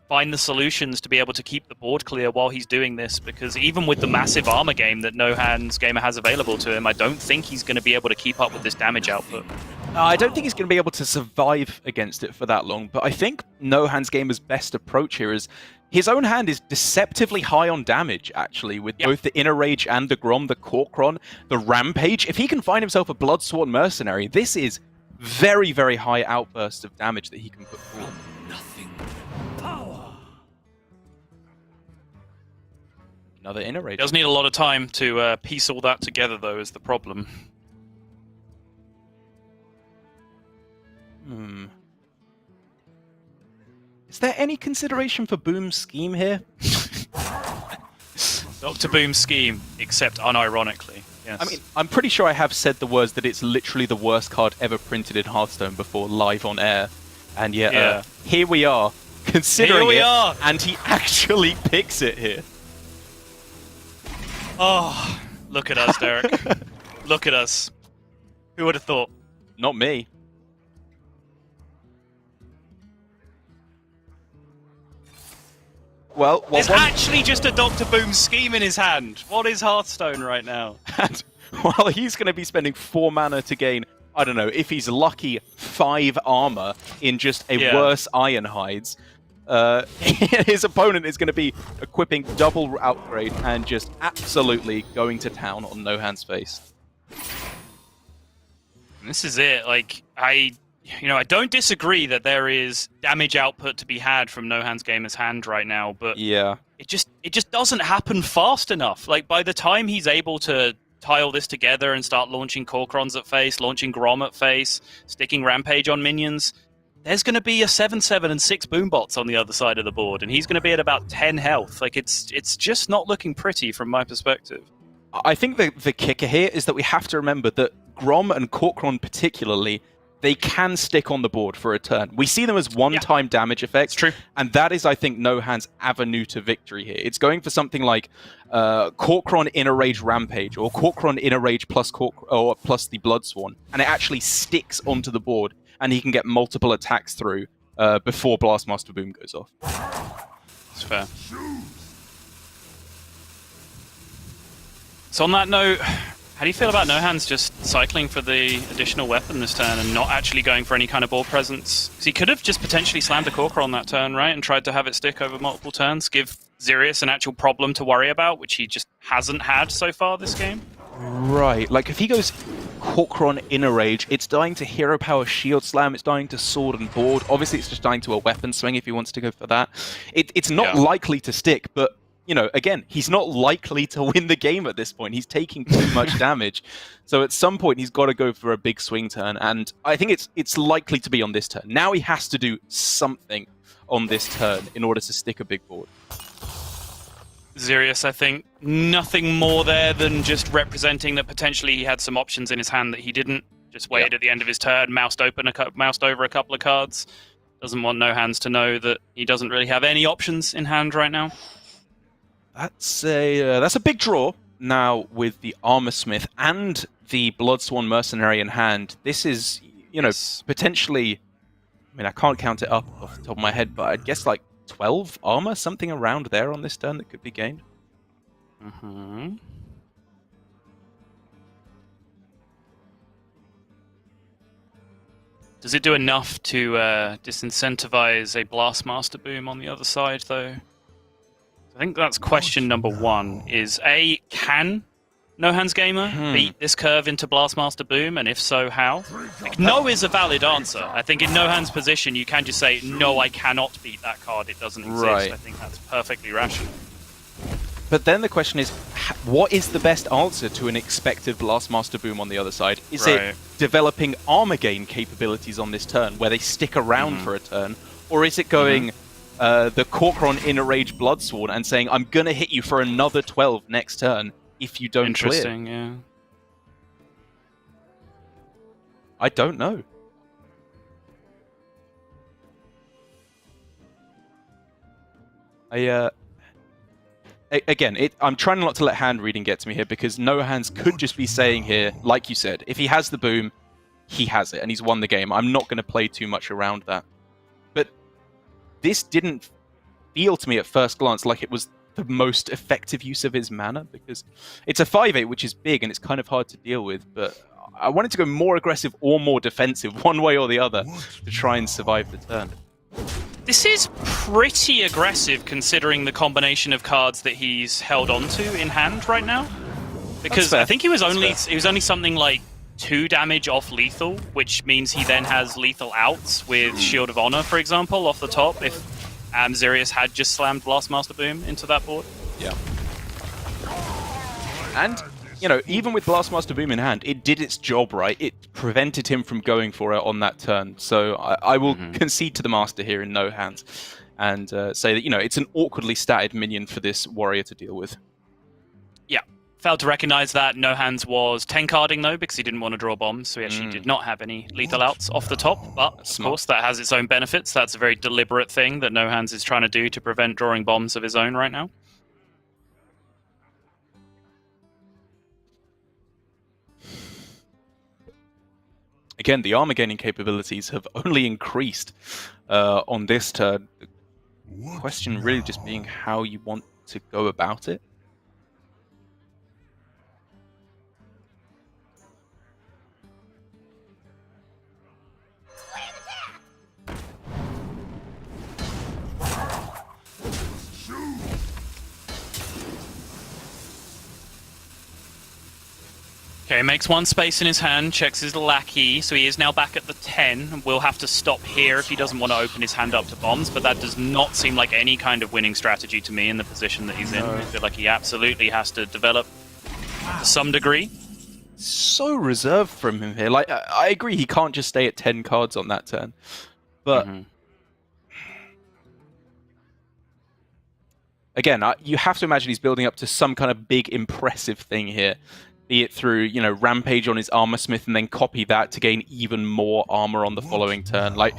find the solutions to be able to keep the board clear while he's doing this, because even with the massive armor game that No Hands Gamer has available to him, I don't think he's going to be able to keep up with this damage output. I don't think he's going to be able to survive against it for that long, but I think No Hands Gamer's best approach here is his own hand is deceptively high on damage, actually, with both the Inner Rage and the Grom, the Korkron, the Rampage. If he can find himself a Bloodsworn Mercenary, this is very, very high outbursts of damage that he can put forward. Another Inner Rage. Does need a lot of time to piece all that together, though, is the problem. Is there any consideration for Boom's scheme here? Dr. Boom's scheme, except unironically. Yes. I mean, I'm pretty sure I have said the words that it's literally the worst card ever printed in Hearthstone before live on air. And yet, here we are, considering it, and he actually picks it here. Oh, look at us, Derek. Look at us. Who would have thought? Not me. Well, there's actually just a Dr. Boom scheme in his hand. What is Hearthstone right now? And, well, he's going to be spending 4 mana to gain, I don't know, if he's lucky, 5 armor in just a worse Ironhides. His opponent is going to be equipping double upgrade and just absolutely going to town on No Hand's face. This is it. Like, I don't disagree that there is damage output to be had from No Hands Gamer's hand right now, but it just doesn't happen fast enough. Like, by the time he's able to tile this together and start launching Korkrons at face, launching Grom at face, sticking Rampage on minions, there's going to be a 7/7 and 6 Boombots on the other side of the board, and he's going to be at about 10 health. Like, it's just not looking pretty from my perspective. I think the kicker here is that we have to remember that Grom and Korkron particularly, they can stick on the board for a turn. We see them as one-time damage effects. It's true. And that is, I think, Nohan's avenue to victory here. It's going for something like Korkron Inner Rage Rampage, or Korkron Inner Rage plus plus the Bloodsworn, and it actually sticks onto the board, and he can get multiple attacks through before Blastmaster Boom goes off. That's fair. So on that note, how do you feel about Nohan's just cycling for the additional weapon this turn and not actually going for any kind of board presence? Because he could have just potentially slammed a Corker on that turn, right? And tried to have it stick over multiple turns, give Xerius an actual problem to worry about, which he just hasn't had so far this game. Right, like if he goes Korkron Inner Rage, it's dying to Hero Power Shield Slam, it's dying to Sword and Board. Obviously it's just dying to a Weapon Swing if he wants to go for that. It's not likely to stick, but you know, again, he's not likely to win the game at this point. He's taking too much damage. So at some point, he's got to go for a big swing turn. And I think it's likely to be on this turn. Now he has to do something on this turn in order to stick a big board. Xerius, I think, nothing more there than just representing that potentially he had some options in his hand that he didn't. Just waited at the end of his turn, moused over a couple of cards. Doesn't want Nohan's to know that he doesn't really have any options in hand right now. That's a big draw now with the Armor Smith and the Bloodsworn Mercenary in hand. This is, you know, potentially, I mean, I can't count it up off the top of my head, but I'd guess like 12 armor, something around there on this turn that could be gained. Mm-hmm. Does it do enough to disincentivize a Blastmaster Boom on the other side, though? I think that's question number one, is A, can Nohan's Gamer beat this curve into Blastmaster Boom, and if so, how? Like, no is a valid answer. I think in Nohan's position, you can just say, no, I cannot beat that card, it doesn't exist. Right. I think that's perfectly rational. But then the question is, what is the best answer to an expected Blastmaster Boom on the other side? Is it developing armor gain capabilities on this turn, where they stick around for a turn? Or is it going the Korkron Inner Rage Bloodsworn and saying, I'm going to hit you for another 12 next turn if you don't clear? Interesting, yeah. I don't know. Again, I'm trying not to let hand reading get to me here, because Nohan's could just be saying here, like you said, if he has the boom, he has it, and he's won the game. I'm not going to play too much around that. But this didn't feel to me at first glance like it was the most effective use of his mana, because it's a 5/8, which is big, and it's kind of hard to deal with, but I wanted to go more aggressive or more defensive, one way or the other, to try and survive the turn. This is pretty aggressive considering the combination of cards that he's held onto in hand right now. Because I think he was only something like 2 damage off lethal, which means he then has lethal outs with Shield of Honor, for example, off the top, if Xerius had just slammed Blastmaster Boom into that board. Yeah. And, you know, even with Blastmaster Boom in hand, it did its job, right? It prevented him from going for it on that turn. So I will concede to the Master here in no hands and say that, you know, it's an awkwardly statted minion for this warrior to deal with. Yeah. Failed to recognize that. No hands was 10 carding though, because he didn't want to draw bombs, so he actually did not have any lethal outs off the top. But of course, that has its own benefits. That's a very deliberate thing that No Hands is trying to do to prevent drawing bombs of his own right now. Again, the armor gaining capabilities have only increased on this turn. The question really just being how you want to go about it. Okay, makes one space in his hand, checks his lackey, so he is now back at the 10, and will have to stop here if he doesn't want to open his hand up to bombs, but that does not seem like any kind of winning strategy to me in the position that he's in. I feel like he absolutely has to develop to some degree. So reserved from him here. Like, I agree he can't just stay at 10 cards on that turn, but again, you have to imagine he's building up to some kind of big, impressive thing here. be it through, you know, Rampage on his Armor Smith and then copy that to gain even more armor on the following turn. Like,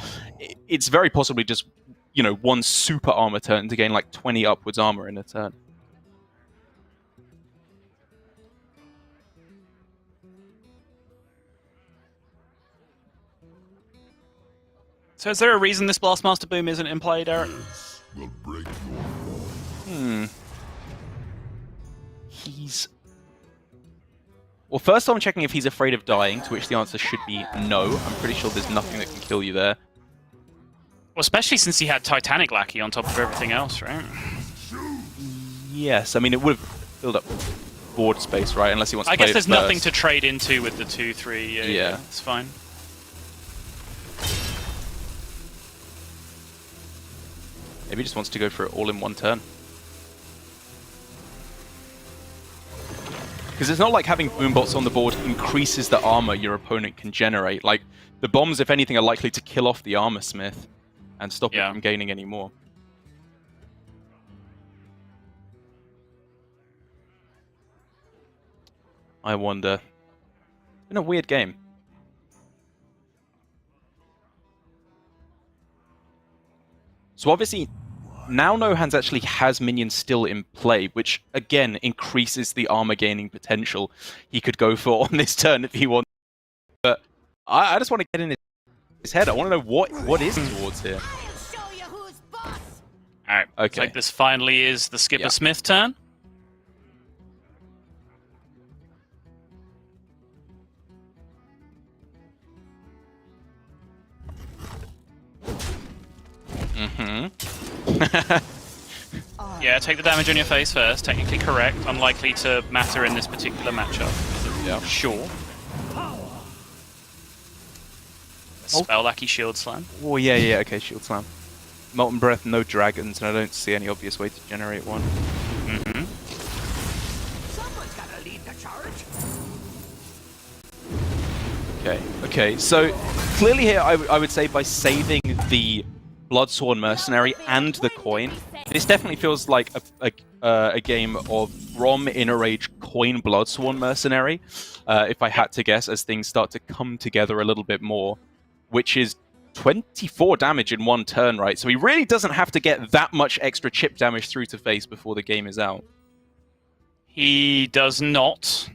it's very possibly just, you know, one super armor turn to gain like 20 upwards armor in a turn. So is there a reason this Blastmaster Boom isn't in play, Derek? He's... Well, first I'm checking if he's afraid of dying, to which the answer should be no. I'm pretty sure there's nothing that can kill you there. Well, especially since he had Titanic Lackey on top of everything else, right? Yes, I mean, it would have filled up board space, right? Unless he wants to I play guess it there's first. nothing to trade into with the 2-3. Yeah, it's fine. Maybe he just wants to go for it all in one turn. Because it's not like having boombots on the board increases the armor your opponent can generate. Like, the bombs, if anything, are likely to kill off the Armor Smith and stop it from gaining any more. I wonder. It's been a weird game. So obviously, now No Hands actually has minions still in play, which again increases the armor gaining potential he could go for on this turn if he wants. But I just want to get in his head. I want to know what is towards here. Alright, okay. looks like this finally is the Skipper Smith turn. Yeah, take the damage on your face first. Technically correct. Unlikely to matter in this particular matchup. Yeah. Sure. Spell Lackey Shield Slam. Oh, yeah, okay, Shield Slam. Molten Breath, no dragons, and I don't see any obvious way to generate one. Someone's gotta lead the charge. Okay, so clearly here I would say by saving the Bloodsworn Mercenary and the coin, this definitely feels like a game of Grom, Inner Rage, Coin, Bloodsworn Mercenary, if I had to guess, as things start to come together a little bit more, which is 24 damage in one turn, right? So he really doesn't have to get that much extra chip damage through to face before the game is out. He does not.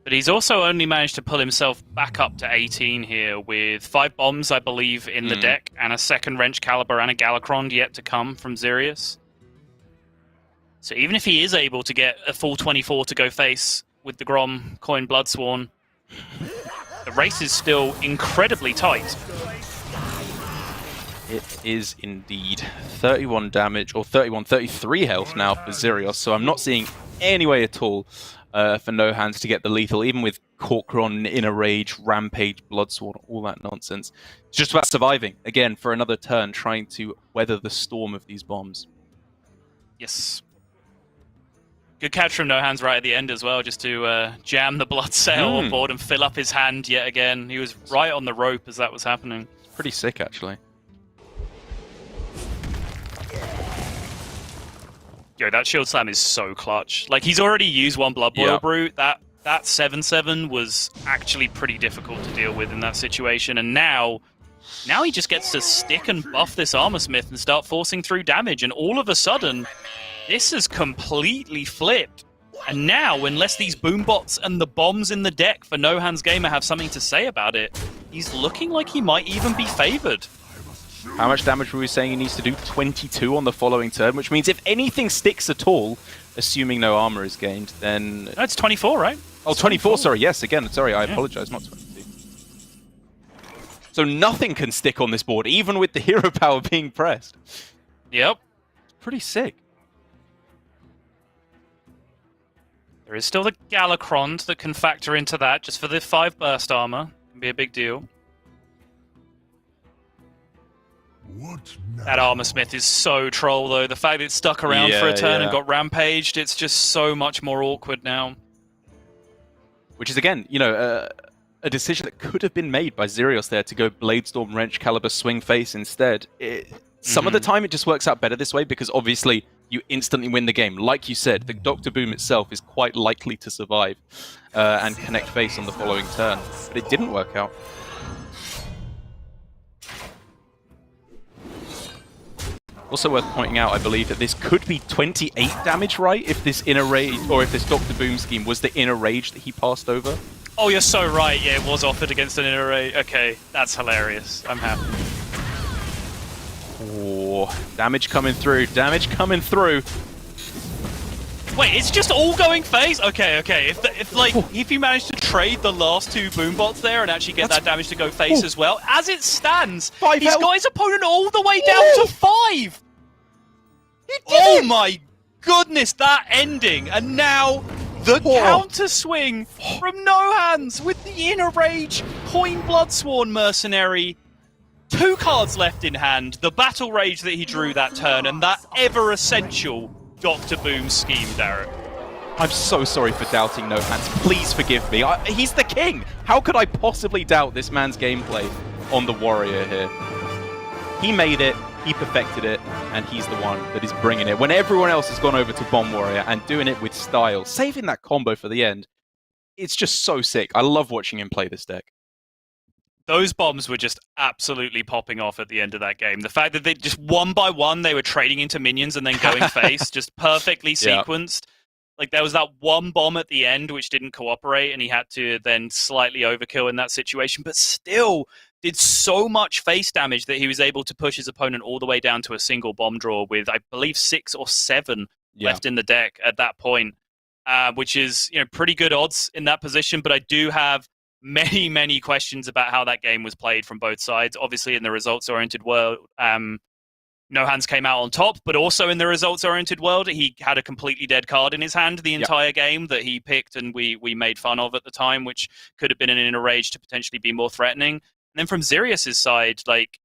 But he's also only managed to pull himself back up to 18 here with 5 bombs, I believe, in the deck, and a second Wrench Caliber and a Galakron yet to come from Xerius. So even if he is able to get a full 24 to go face with the Grom, Coin, Bloodsworn, the race is still incredibly tight. It is indeed 31 damage, or 33 health now for Xerios, so I'm not seeing any way at all for No Hands to get the lethal, even with Corkron, Inner Rage, Rampage, Bloodsworn, all that nonsense. It's just about surviving, again, for another turn, trying to weather the storm of these bombs. Yes. Good catch from No Hands right at the end as well, just to jam the Blood Sail on board and fill up his hand yet again. He was right on the rope as that was happening. Pretty sick, actually. Yo, that Shield Slam is so clutch. Like, he's already used one Blood Boil Brew. That 7/7 was actually pretty difficult to deal with in that situation. And now he just gets to stick and buff this Armor Smith and start forcing through damage. And all of a sudden, this has completely flipped. And now, unless these boombots and the bombs in the deck for No Hands Gamer have something to say about it, he's looking like he might even be favored. How much damage were we saying he needs to do? 22 on the following turn, which means if anything sticks at all, assuming no armor is gained, then... No, it's 24, right? Oh, 24, sorry, yes, again, sorry, I apologize, not 22. So nothing can stick on this board, even with the hero power being pressed. Yep. Pretty sick. There is still the Galakron that can factor into that, just for the 5 burst armor. Can be a big deal. That Armor Smith is so troll, though. The fact that it's stuck around for a turn and got rampaged, it's just so much more awkward now. Which is, again, you know, a decision that could have been made by Xerios there to go Bladestorm, Wrench Caliber, Swing Face instead. Some of the time it just works out better this way because, obviously, you instantly win the game. Like you said, the Dr. Boom itself is quite likely to survive and connect face on the following turn. But it didn't work out. Also worth pointing out, I believe, that this could be 28 damage, right? If this inner rage, or if this Dr. Boom scheme was the inner rage that he passed over. Oh, you're so right. Yeah, it was offered against an inner rage. Okay, that's hilarious. I'm happy. Oh, damage coming through. Damage coming through. Wait, it's just all going face? Okay. If you manage to trade the last two boombots there and actually get that damage to go face as well, as it stands, he's got his opponent all the way down to 5! Oh my goodness, that ending! And now the counter swing from No Hands with the inner rage coin Bloodsworn mercenary. 2 cards left in hand, the battle rage that he drew that turn, and that ever essential Dr. Boom scheme, Derek. I'm so sorry for doubting No Hands. Please forgive me. He's the king. How could I possibly doubt this man's gameplay on the Warrior here? He made it, he perfected it, and he's the one that is bringing it. When everyone else has gone over to Bomb Warrior and doing it with style, saving that combo for the end, it's just so sick. I love watching him play this deck. Those bombs were just absolutely popping off at the end of that game. The fact that they just one by one, they were trading into minions and then going face, just perfectly sequenced. Like, there was that one bomb at the end which didn't cooperate, and he had to then slightly overkill in that situation, but still did so much face damage that he was able to push his opponent all the way down to a single bomb draw with, I believe, 6 or 7 left in the deck at that point, which is, you know, pretty good odds in that position. But I do have many questions about how that game was played from both sides. Obviously, in the results-oriented world, No Hands came out on top, but also in the results-oriented world, he had a completely dead card in his hand the entire game that he picked and we made fun of at the time, which could have been an inner rage to potentially be more threatening. And then from Xerius's side, like,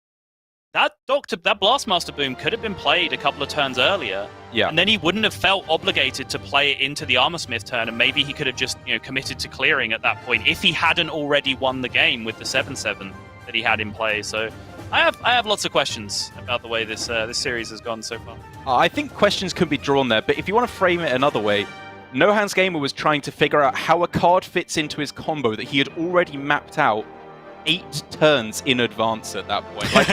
that Blastmaster Boom could have been played a couple of turns earlier, and then he wouldn't have felt obligated to play it into the Armorsmith turn, and maybe he could have just, you know, committed to clearing at that point if he hadn't already won the game with the 7/7 that he had in play. So I have lots of questions about the way this series has gone so far. I think questions can be drawn there, but if you want to frame it another way, No Hands Gamer was trying to figure out how a card fits into his combo that he had already mapped out 8 turns in advance at that point. Like,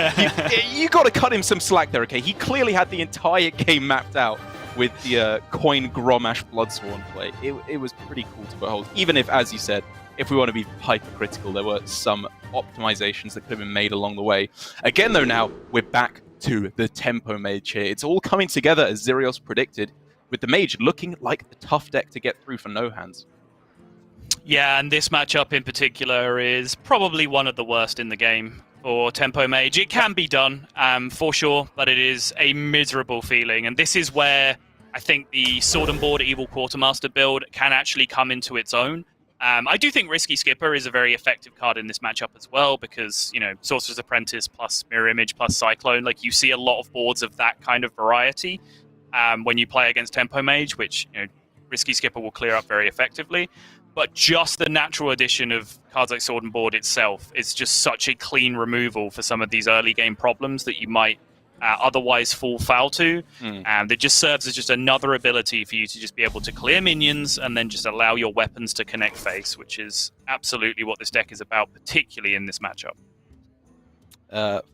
you got to cut him some slack there, okay? He clearly had the entire game mapped out with the coin Gromash Bloodsworn play. It was pretty cool to behold, even if, as you said, if we want to be hypercritical, there were some optimizations that could have been made along the way. Again, though, now we're back to the tempo mage here. It's all coming together as Xerios predicted, with the mage looking like the tough deck to get through for No Hands. Yeah, and this matchup in particular is probably one of the worst in the game for Tempo Mage. It can be done, for sure, but it is a miserable feeling. And this is where I think the Sword and Board Evil Quartermaster build can actually come into its own. I do think Risky Skipper is a very effective card in this matchup as well, because, you know, Sorcerer's Apprentice plus Mirror Image plus Cyclone, like, you see a lot of boards of that kind of variety when you play against Tempo Mage, which, you know, Risky Skipper will clear up very effectively. But just the natural addition of cards like Sword and Board itself is just such a clean removal for some of these early game problems that you might otherwise fall foul to. And it just serves as just another ability for you to just be able to clear minions and then just allow your weapons to connect face, which is absolutely what this deck is about, particularly in this matchup.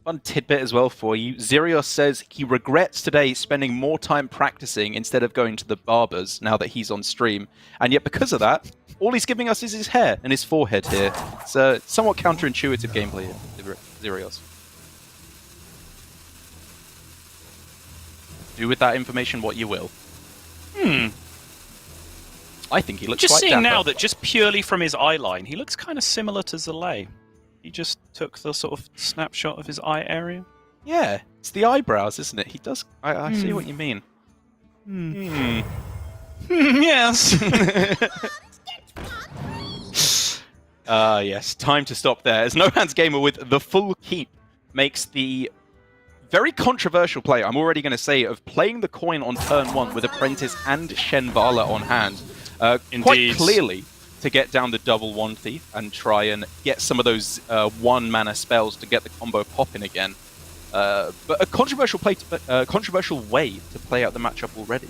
Fun tidbit as well for you. Xerios says he regrets today spending more time practicing instead of going to the barbers now that he's on stream. And yet because of that, all he's giving us is his hair and his forehead here. It's a somewhat counterintuitive gameplay here, Xerios. Do with that information what you will. I think he looks just quite seeing dapper. now that just purely from his eye line, he looks kind of similar to Zalay. He just took the sort of snapshot of his eye area. Yeah, it's the eyebrows, isn't it? He does. I see what you mean. Yes. Yes, time to stop there. As No Hands Gamer with the full keep makes the very controversial play, I'm already going to say, of playing the coin on turn 1 with Apprentice and Shenvala on hand. Quite clearly to get down the double One Thief and try and get some of those 1-mana spells to get the combo popping again. But a controversial way to play out the matchup already.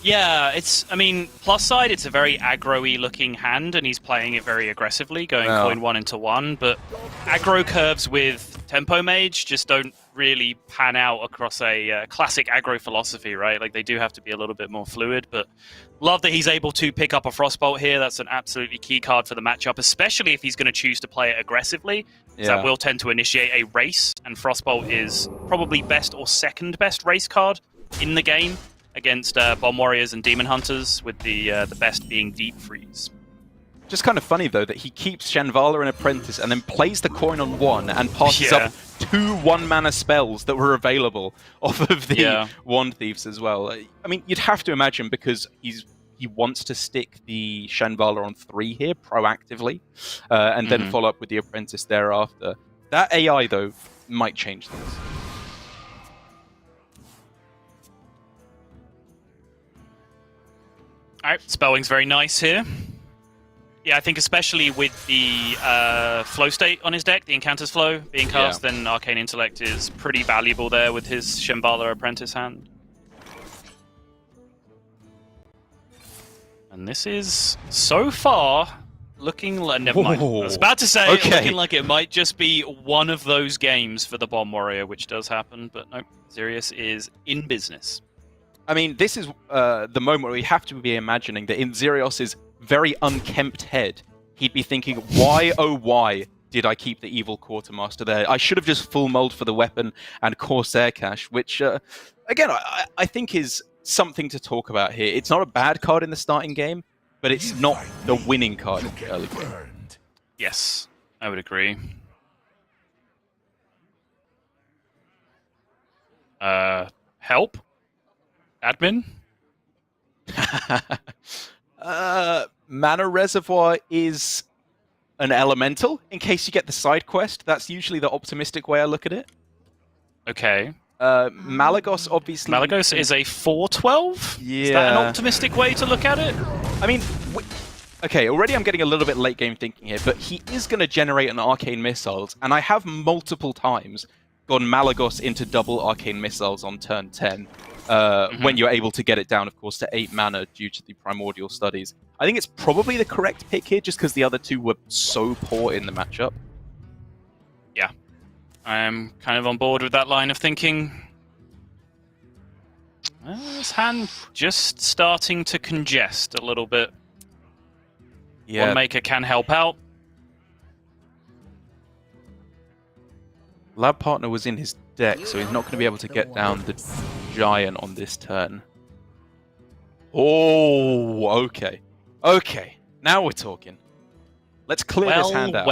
Yeah, I mean, plus side, it's a very aggro-y looking hand, and he's playing it very aggressively, going coin 1 into 1, but aggro curves with Tempo Mage just don't really pan out across a classic aggro philosophy, right? Like, they do have to be a little bit more fluid, but love that he's able to pick up a Frostbolt here. That's an absolutely key card for the matchup, especially if he's going to choose to play it aggressively. That will tend to initiate a race, and Frostbolt is probably best or second best race card in the game against Bomb Warriors and Demon Hunters, with the best being Deep Freeze. Just kind of funny, though, that he keeps Shanvala and Apprentice and then plays the coin on 1 and passes up 2 1-mana spells that were available off of the Wand Thieves as well. I mean, you'd have to imagine, because he wants to stick the Shanvala on 3 here proactively, and then follow up with the Apprentice thereafter. That AI, though, might change things. Alright, Spellwing's very nice here. Yeah, I think especially with the flow state on his deck, the Incanter's Flow being cast, then Arcane Intellect is pretty valuable there with his Shambhala Apprentice hand. And this is, so far, looking like... Never mind. I was about to say, looking like it might just be one of those games for the Bomb Warrior, which does happen, but no, Xerius is in business. I mean, this is the moment where we have to be imagining that in Xerios's very unkempt head, he'd be thinking, why, oh why, did I keep the Evil Quartermaster there? I should have just full mulled for the weapon and Corsair Cache, which, again, I think is something to talk about here. It's not a bad card in the starting game, but it's not the winning card in the early game. Yes, I would agree. Help? Admin? Mana Reservoir is an elemental, in case you get the side quest. That's usually the optimistic way I look at it. Okay. Malagos, obviously... Malagos is a 4/12? Yeah. Is that an optimistic way to look at it? I mean... Okay, already I'm getting a little bit late game thinking here, but he is going to generate an Arcane Missiles, and I have multiple times gone Malagos into double Arcane Missiles on turn 10. When you're able to get it down, of course, to 8 mana due to the Primordial Studies. I think it's probably the correct pick here, just because the other two were so poor in the matchup. Yeah. I'm kind of on board with that line of thinking. This hand just starting to congest a little bit. Yeah. One maker can help out. Lab Partner was in his deck, so he's not going to be able to get down the Giant on this turn. Oh, okay. Okay, now we're talking. Let's clear this hand out.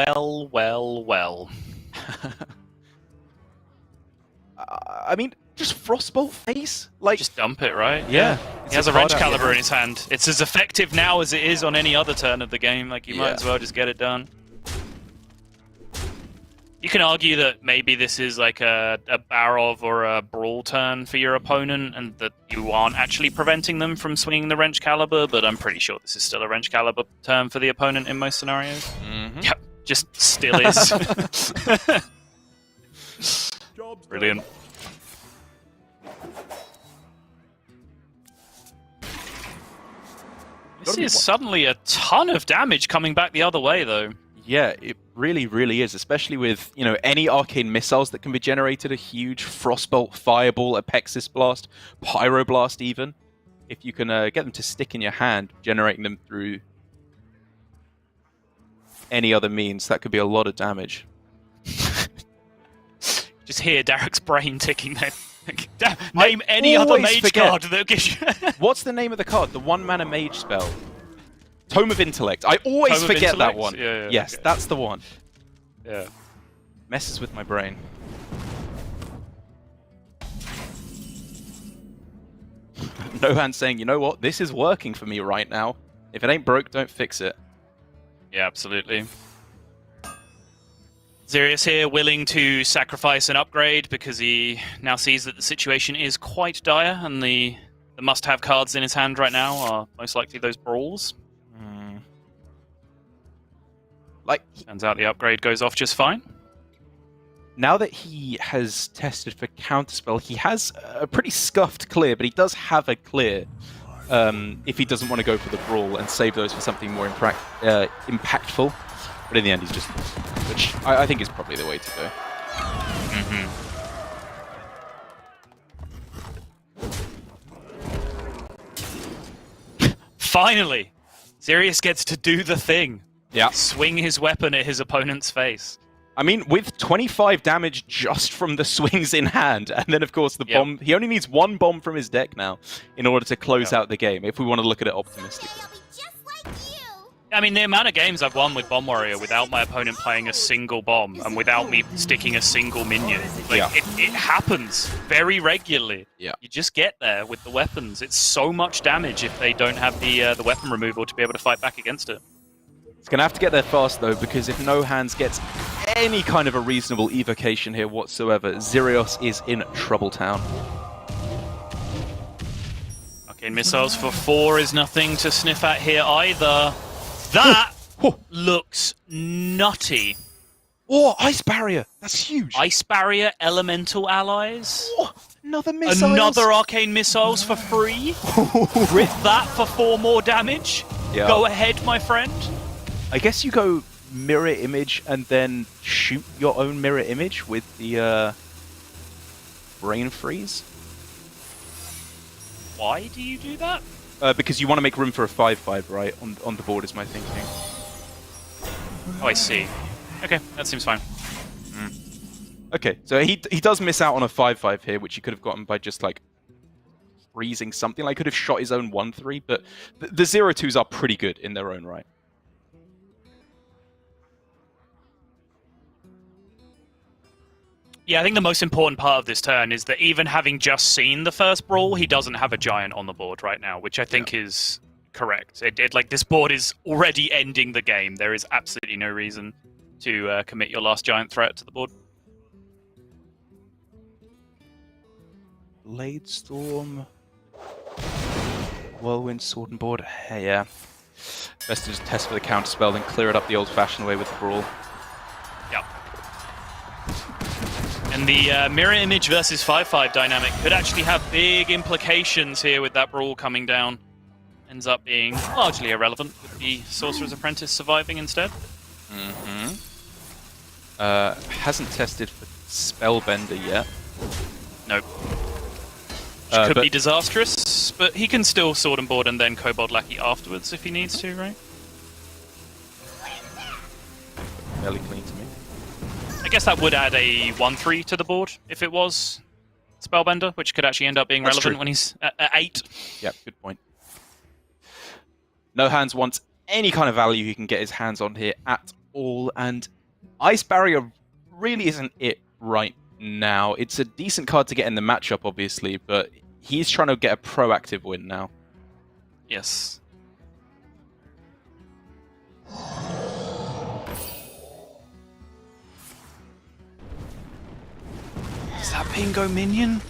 Well. I mean, just Frostbolt face? Like, just dump it, right? Yeah. He has a Wrench Caliber in his hand. It's as effective now as it is on any other turn of the game. Like, you might as well just get it done. You can argue that maybe this is like a Barov or a Brawl turn for your opponent, and that you aren't actually preventing them from swinging the Wrench Caliber, but I'm pretty sure this is still a Wrench Caliber turn for the opponent in most scenarios. Yep, just still is. Brilliant. This is suddenly a ton of damage coming back the other way, though. Yeah, it really, really is, especially with, you know, any Arcane Missiles that can be generated, a huge Frostbolt, Fireball, Apexis Blast, Pyroblast even. If you can get them to stick in your hand, generating them through any other means, that could be a lot of damage. Just hear Derek's brain ticking there. Name any other mage card that gives you... What's the name of the card? The 1-mana mage spell. Tome of Intellect. I always forget that one. Yes, okay. That's the one. Yeah. Messes with my brain. No Hand saying, you know what? This is working for me right now. If it ain't broke, don't fix it. Yeah, absolutely. Xerius here willing to sacrifice an upgrade because he now sees that the situation is quite dire, and the must-have cards in his hand right now are most likely those Brawls. Like, turns out the upgrade goes off just fine. now that he has tested for Counterspell, he has a pretty scuffed clear, but he does have a clear if he doesn't want to go for the Brawl and save those for something more impactful. But in the end, he's just... which I think is probably the way to go. Finally! Sirius gets to do the thing. Yeah. Swing his weapon at his opponent's face. I mean, with 25 damage just from the swings in hand, and then, of course, the bomb... He only needs one bomb from his deck now in order to close out the game, if we want to look at it optimistically. I mean, the amount of games I've won with Bomb Warrior without my opponent playing a single bomb and without me sticking a single minion, like, it happens very regularly. Yeah. You just get there with the weapons. It's so much damage if they don't have the weapon removal to be able to fight back against it. It's going to have to get there fast, though, because if No Hands gets any kind of a reasonable evocation here whatsoever, Xerios is in Trouble Town. Okay, missiles for 4 is nothing to sniff at here either. That looks nutty. Oh, Ice Barrier! That's huge! Ice Barrier, Elemental Allies. Oh, another missile! Another Arcane Missiles for free. Rip that for 4 more damage. Yeah. Go ahead, my friend. I guess you go Mirror Image and then shoot your own Mirror Image with the Brain Freeze. Why do you do that? Because you want to make room for a 5/5, right? On the board is my thinking. Oh, I see. Okay, that seems fine. Okay, so he does miss out on a 5/5 here, which he could have gotten by just, like, freezing something. Like, could have shot his own 1/3, but the 0/2s are pretty good in their own right. Yeah, I think the most important part of this turn is that even having just seen the first Brawl, he doesn't have a Giant on the board right now, which I think is correct. Like, this board is already ending the game. There is absolutely no reason to commit your last Giant threat to the board. Blade Storm, Whirlwind, Sword and Board. Hey, yeah. Best to just test for the Counterspell, then clear it up the old-fashioned way with the Brawl. Yep. And the Mirror Image versus 5/5 dynamic could actually have big implications here with that Brawl coming down. Ends up being largely irrelevant with the Sorcerer's Apprentice surviving instead. Hasn't tested for Spellbender yet. Nope. Which could be disastrous, but he can still Sword and Board and then Kobold Lackey afterwards if he needs to, right? Fairly clean to me. I guess that would add a 1/3 to the board if it was Spellbender, which could actually end up being relevant when he's at 8. Yeah, good point. No Hands wants any kind of value he can get his hands on here at all, and Ice Barrier really isn't it right now. It's a decent card to get in the matchup, obviously, but he's trying to get a proactive win now. Yes. Does that ping go minion?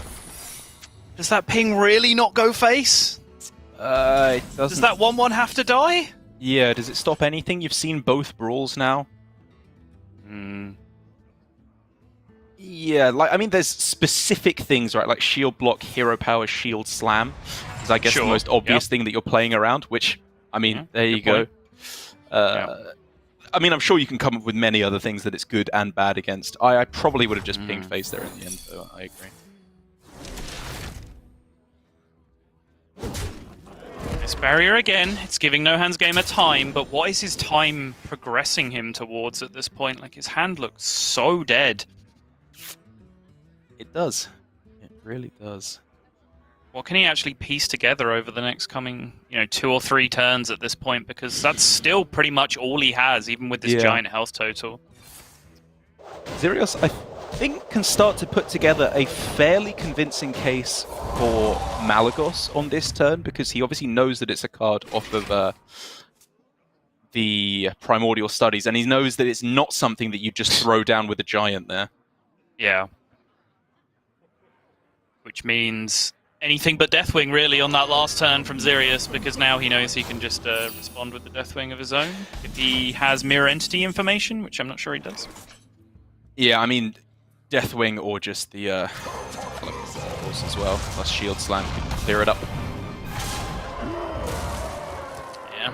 Does that ping really not go face? It doesn't. Does that 1/1 have to die? Yeah, does it stop anything? You've seen both Brawls now. Yeah, like, I mean, there's specific things, right? Like Shield Block, Hero Power, Shield Slam is, I guess, the most obvious thing that you're playing around, which, I mean, there you go. I mean, I'm sure you can come up with many other things that it's good and bad against. I probably would have just pinged face there in the end, so I agree. This barrier again. It's giving No Hands Gamer time, but what is his time progressing him towards at this point? Like, his hand looks so dead. It does. It really does. What can he actually piece together over the next coming, 2 or 3 turns at this point? Because that's still pretty much all he has, even with this giant health total. Xerios, I think, can start to put together a fairly convincing case for Malagos on this turn, because he obviously knows that it's a card off of the Primordial Studies, and he knows that it's not something that you just throw down with a giant there. Yeah. Which means anything but Deathwing, really, on that last turn from Xerios, because now he knows he can just respond with the Deathwing of his own. If he has Mirror Entity information, which I'm not sure he does. Yeah, I mean, Deathwing or just the course as well. Plus Shield Slam can clear it up. Yeah.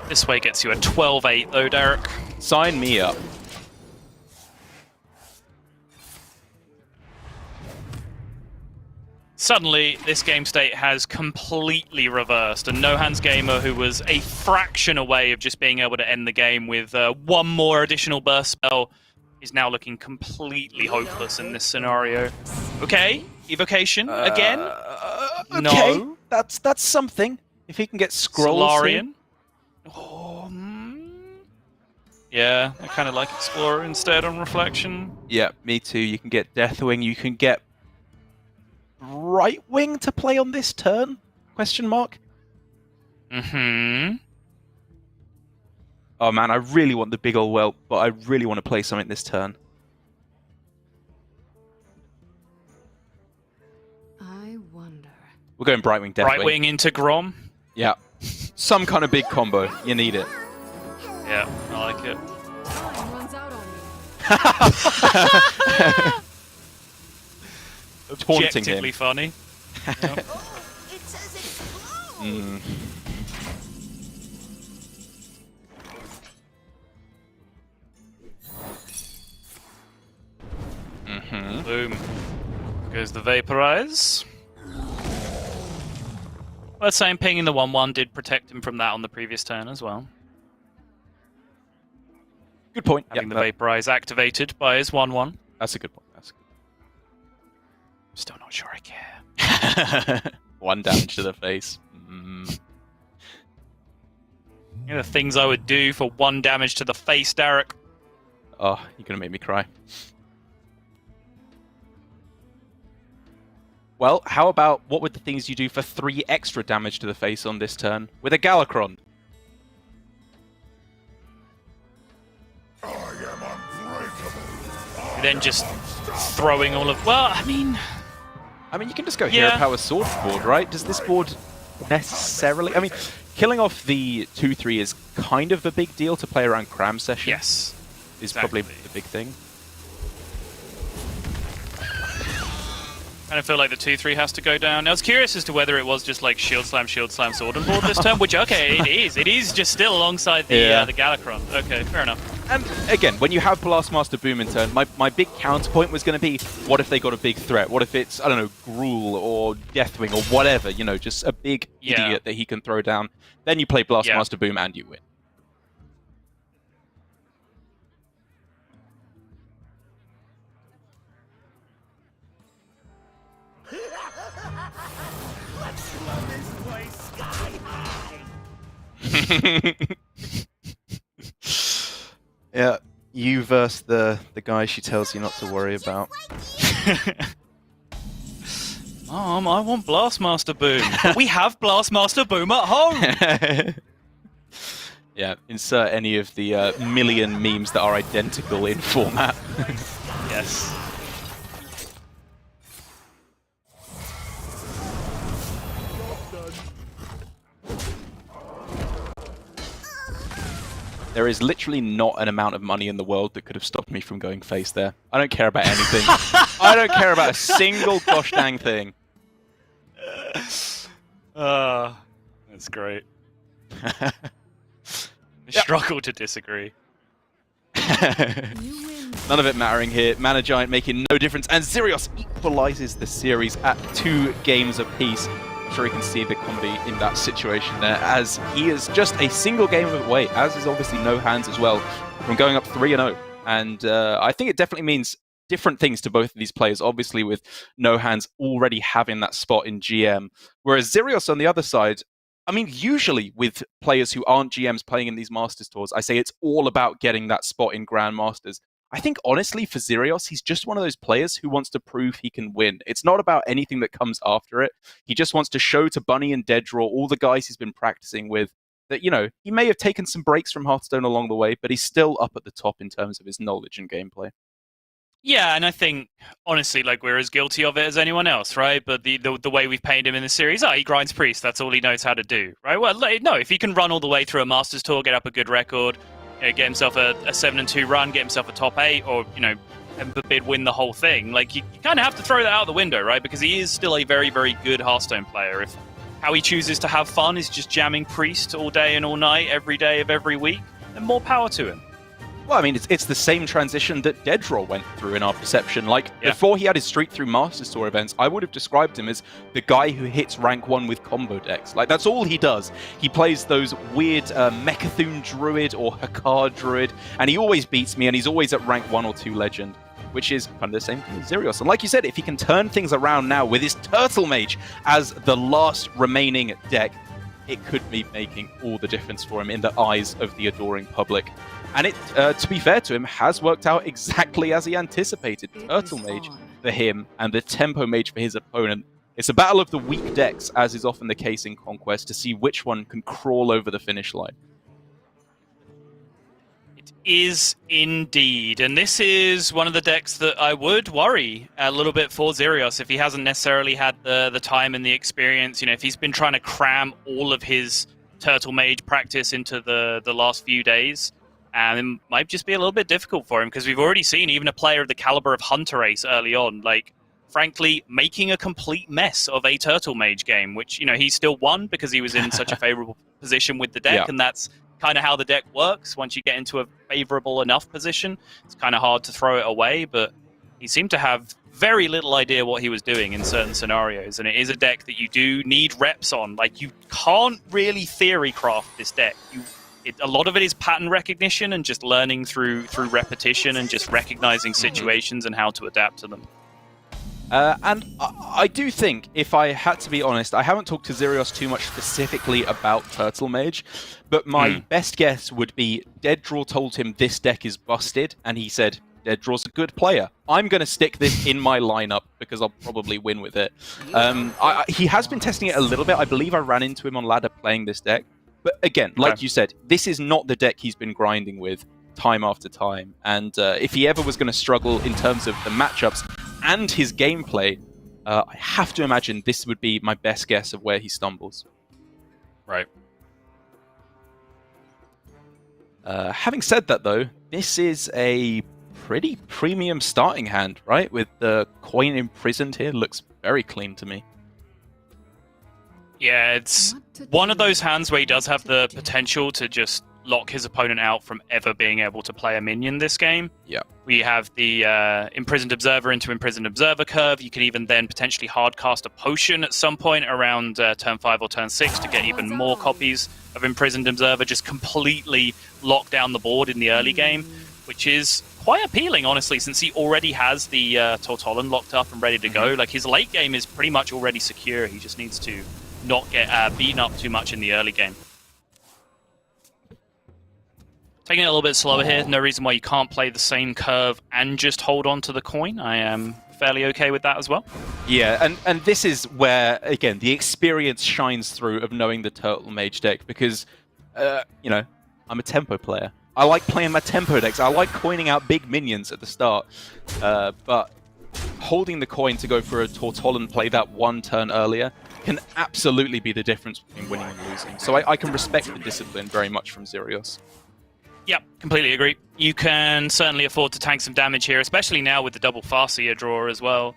This way gets you a 12-8 though, Derek. Sign me up. Suddenly, this game state has completely reversed, and No Hands Gamer, who was a fraction away of just being able to end the game with one more additional burst spell, is now looking completely hopeless in this scenario. Okay, evocation again. Okay. No, That's something. If he can get scrolls. Solarian. Oh, yeah, I kind of like Explorer instead on reflection. Yeah, me too. You can get Deathwing. You can get Brightwing to play on this turn? Question mark. Mm-hmm. Oh man, I really want the big ol' whelp, but I really want to play something this turn. I wonder. We're going Brightwing, Deathwing. Brightwing into Grom. Yeah. Some kind of big combo. You need it. Yeah, I like it. Time runs out on me. Taunting Objectively him. funny. Yeah. Boom. Goes the Vaporize. Well, same pinging the 1/1 did protect him from that on the previous turn as well. Good point. Having Yeah, the Vaporize activated by his 1/1. that's a good point. Still not sure I care. 1 damage to the face. You know the things I would do for 1 damage to the face, Derek? Oh, you're going to make me cry. Well, how about what would the things you do for 3 extra damage to the face on this turn with a Galakron? Then just throwing all of... Well, I mean, you can just go Hero Yeah. Power Sword board, right? Does this board necessarily... I mean, killing off the 2/3 is kind of a big deal to play around Cram Session. yes. Is exactly. probably the big thing. I feel like the 2/3 has to go down. I was curious as to whether it was just like Shield Slam, Sword and Board this turn, which, okay, it is. It is just still alongside the Galakron. Okay, fair enough. And again, when you have Blastmaster Boom in turn, my big counterpoint was going to be, what if they got a big threat? What if it's, I don't know, Gruul or Deathwing or whatever, you know, just a big idiot that he can throw down. Then you play Blastmaster Boom and you win. Let's blow this place sky high! Yeah, you versus the guy she tells you not to worry about. Mom, I want Blastmaster Boom. But we have Blastmaster Boom at home! Yeah, insert any of the million memes that are identical in format. Yes. There is literally not an amount of money in the world that could have stopped me from going face there. I don't care about anything. I don't care about a single gosh dang thing. That's great. I struggle to disagree. You win. None of it mattering here. Mana Giant making no difference. And Xerios equalizes the series at 2 games apiece. I'm sure you can see the combi in that situation there, as he is just a single game away, as is obviously No Hands as well, from going up 3-0. And I think it definitely means different things to both of these players, obviously with No Hands already having that spot in GM. Whereas Xerios on the other side, I mean, usually with players who aren't GMs playing in these Masters tours, I say it's all about getting that spot in Grandmasters. I think, honestly, for Xerios, he's just one of those players who wants to prove he can win. It's not about anything that comes after it. He just wants to show to Bunny and Deadraw, all the guys he's been practicing with, that, you know, he may have taken some breaks from Hearthstone along the way, but he's still up at the top in terms of his knowledge and gameplay. Yeah, and I think, honestly, like, we're as guilty of it as anyone else, right? But the way we've painted him in the series, he grinds Priest, that's all he knows how to do, right? Well, no, if he can run all the way through a Masters Tour, get up a good record, you know, get himself a 7-2 run, get himself a top 8, or, you know, and forbid win the whole thing. Like, you kind of have to throw that out the window, right? Because he is still a very, very good Hearthstone player. If how he chooses to have fun is just jamming Priest all day and all night, every day of every week, then more power to him. Well, I mean, it's the same transition that Deaddraw went through in our perception. Like, before he had his streak through Masters Tour events, I would have described him as the guy who hits rank 1 with combo decks. Like, that's all he does. He plays those weird Mechathune Druid or Hakar Druid, and he always beats me, and he's always at rank 1 or 2 Legend, which is kind of the same thing as Xerios. And like you said, if he can turn things around now with his Turtle Mage as the last remaining deck, it could be making all the difference for him in the eyes of the adoring public. And it, to be fair to him, has worked out exactly as he anticipated. Turtle Mage for him and the Tempo Mage for his opponent. It's a battle of the weak decks, as is often the case in Conquest, to see which one can crawl over the finish line. It is indeed. And this is one of the decks that I would worry a little bit for Xerios if he hasn't necessarily had the time and the experience. You know, if he's been trying to cram all of his Turtle Mage practice into the last few days. And it might just be a little bit difficult for him, because we've already seen even a player of the caliber of Hunter Ace early on, like, frankly, making a complete mess of a Turtle Mage game, which, you know, he still won because he was in such a favorable position with the deck, and that's kind of how the deck works. Once you get into a favorable enough position, it's kind of hard to throw it away, but he seemed to have very little idea what he was doing in certain scenarios, and it is a deck that you do need reps on. Like, you can't really theory craft this deck. A lot of it is pattern recognition and just learning through repetition and just recognizing situations and how to adapt to them. And I do think, if I had to be honest, I haven't talked to Xerios too much specifically about Turtle Mage, but my best guess would be Deaddraw told him this deck is busted, and he said, Deaddraw's a good player. I'm going to stick this in my lineup because I'll probably win with it. He has been testing it a little bit. I believe I ran into him on ladder playing this deck. But again, like you said, this is not the deck he's been grinding with time after time. And if he ever was going to struggle in terms of the matchups and his gameplay, I have to imagine this would be my best guess of where he stumbles. Right. Having said that, though, this is a pretty premium starting hand, right? With the coin imprisoned here, looks very clean to me. Yeah, it's one of those hands where he does have the potential to just lock his opponent out from ever being able to play a minion this game. Yeah. We have the Imprisoned Observer into Imprisoned Observer curve. You can even then potentially hardcast a potion at some point around turn 5 or turn 6 to get even more copies of Imprisoned Observer, just completely lock down the board in the early game, which is quite appealing, honestly, since he already has the Tortollan locked up and ready to go. Like, his late game is pretty much already secure. He just needs to not get beaten up too much in the early game. Taking it a little bit slower here. No reason why you can't play the same curve and just hold on to the coin. I am fairly okay with that as well. Yeah, and this is where, again, the experience shines through of knowing the Turtle Mage deck, because, you know, I'm a tempo player. I like playing my tempo decks. I like coining out big minions at the start. But holding the coin to go for a Tortollan play that one turn earlier can absolutely be the difference between winning and losing. So I can respect the discipline very much from Xerios. Yep, completely agree. You can certainly afford to tank some damage here, especially now with the double Farseer draw as well.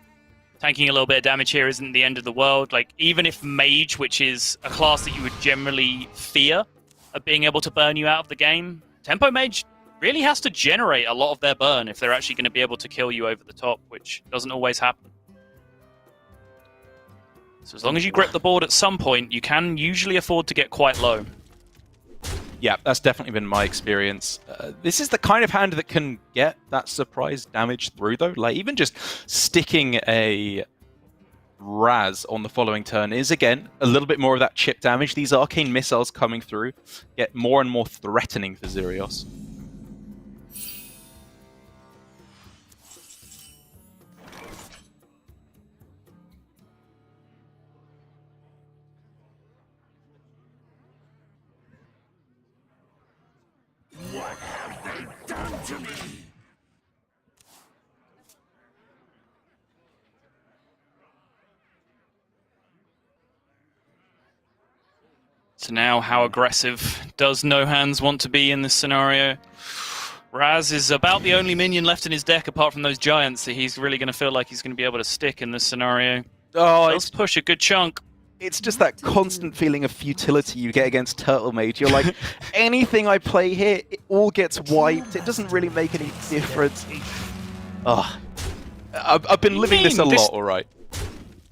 Tanking a little bit of damage here isn't the end of the world. Like, even if Mage, which is a class that you would generally fear of being able to burn you out of the game, Tempo Mage really has to generate a lot of their burn if they're actually going to be able to kill you over the top, which doesn't always happen. So as long as you grip the board at some point, you can usually afford to get quite low. Yeah, that's definitely been my experience. This is the kind of hand that can get that surprise damage through, though. Like, even just sticking a Raz on the following turn is, again, a little bit more of that chip damage. These arcane missiles coming through get more and more threatening for Xerios. What have they done to me? So now, how aggressive does No Hands want to be in this scenario? Raz is about the only minion left in his deck apart from those giants that he's really going to feel like he's going to be able to stick in this scenario. Oh, Let's push a good chunk. it's just that constant feeling of futility you get against Turtle Mage. You're like, anything I play here, it all gets wiped. It doesn't really make any difference. Oh, I've been living this a lot, all right.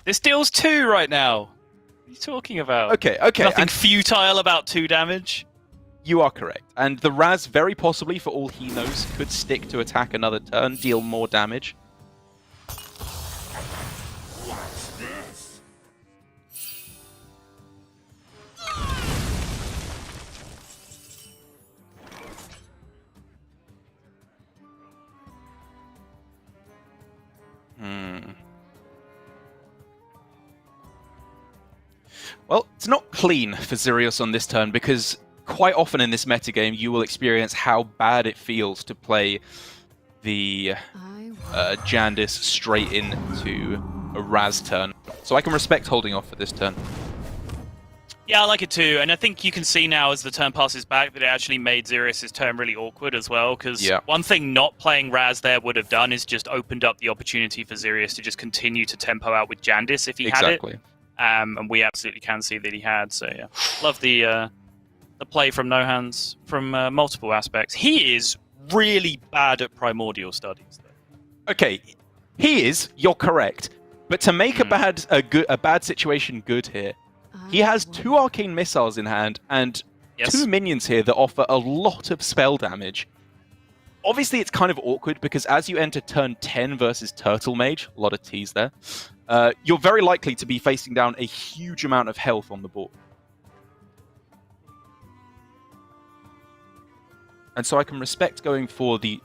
This deals 2 right now. What are you talking about? Okay. Nothing futile about 2 damage. You are correct. And the Raz, very possibly, for all he knows, could stick to attack another turn, deal more damage. What's this? Well, it's not clean for Xerios on this turn, because quite often in this metagame, you will experience how bad it feels to play the Jandis straight into a Raz turn. So I can respect holding off for this turn. Yeah, I like it too, and I think you can see now as the turn passes back that it actually made Xerios' turn really awkward as well, because one thing not playing Raz there would have done is just opened up the opportunity for Xerios to just continue to tempo out with Jandis if he had it. And we absolutely can see that he had, so yeah. Love the play from No Hands from multiple aspects. He is really bad at Primordial Studies, though. Okay, he is, you're correct. But to make a bad situation good here, he has 2 Arcane Missiles in hand and 2 minions here that offer a lot of spell damage. Obviously, it's kind of awkward because as you enter turn 10 versus Turtle Mage, a lot of T's there, you're very likely to be facing down a huge amount of health on the board. And so I can respect going for the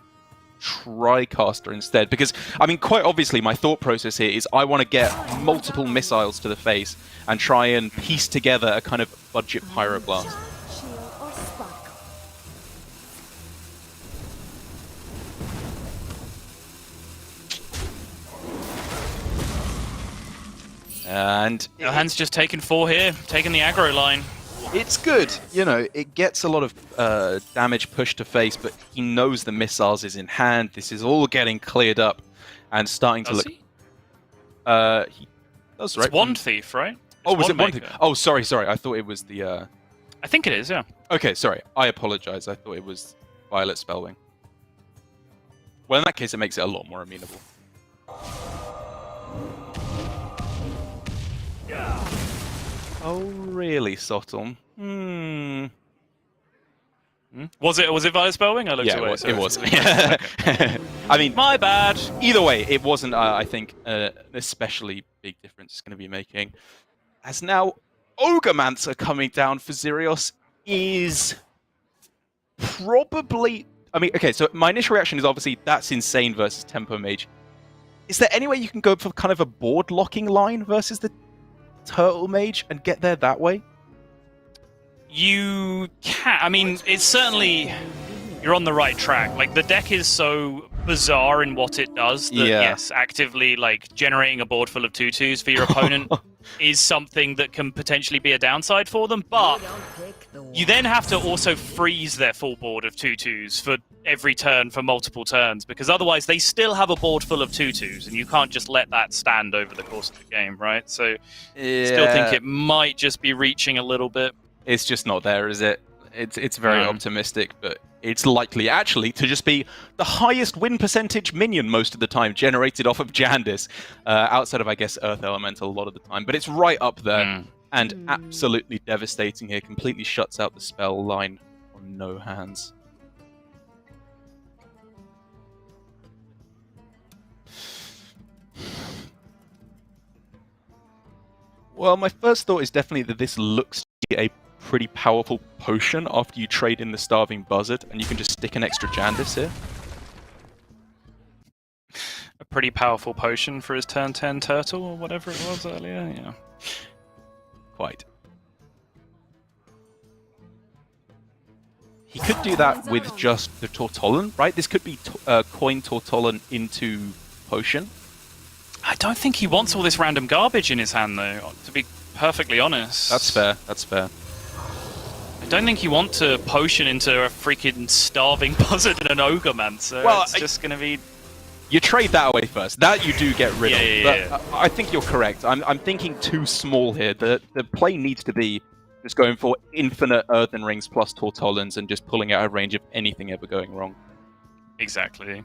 Tricaster instead, because, I mean, quite obviously my thought process here is I want to get multiple missiles to the face and try and piece together a kind of budget Pyroblast. And No Hands just taking 4 here, taking the aggro line. It's good, you know, it gets a lot of damage pushed to face, but he knows the missiles is in hand. This is all getting cleared up and starting to look... He does, right? It's Wand Thief, right? Oh, was it Wand Thief? Oh, sorry. I thought it was the... I think it is, yeah. Okay, sorry. I apologize. I thought it was Violet Spellwing. Well, in that case, it makes it a lot more amenable. Oh, really, Sotom? Was it Violet Spellwing? I looked away. It was. I mean, my bad. Either way, it wasn't, I think, an especially big difference it's going to be making. As now, Ogremancer coming down for Xerios is probably... I mean, okay, so my initial reaction is obviously that's insane versus Tempo Mage. Is there any way you can go for kind of a board locking line versus the Turtle Mage and get there that way? You can. I mean, it's certainly... You're on the right track. Like, the deck is so bizarre in what it does that, yes, actively, like, generating a board full of 2/2s for your opponent is something that can potentially be a downside for them, but you then have to also freeze their full board of 2/2s for every turn for multiple turns, because otherwise they still have a board full of 2/2s, and you can't just let that stand over the course of the game, right? So, still think it might just be reaching a little bit. It's just not there, is it? It's very optimistic, but it's likely actually to just be the highest win percentage minion most of the time generated off of Jandis, outside of, I guess, Earth Elemental a lot of the time. But it's right up there and absolutely devastating here. Completely shuts out the spell line on No Hands. Well, my first thought is definitely that this looks to be a pretty powerful potion after you trade in the Starving Buzzard, and you can just stick an extra Jandis here. A pretty powerful potion for his turn 10 turtle, or whatever it was earlier, yeah. Quite. He could do that with just the Tortollan, right? This could be coin Tortollan into potion. I don't think he wants all this random garbage in his hand, though, to be perfectly honest. That's fair, that's fair. I don't think you want to potion into a freaking starving buzzard and an ogremancer. Well, it's just going to be... You trade that away first. That you do get rid of. Yeah. But I think you're correct. I'm thinking too small here. The play needs to be just going for infinite Earthen Rings plus Tortollans and just pulling out a range of anything ever going wrong. Exactly.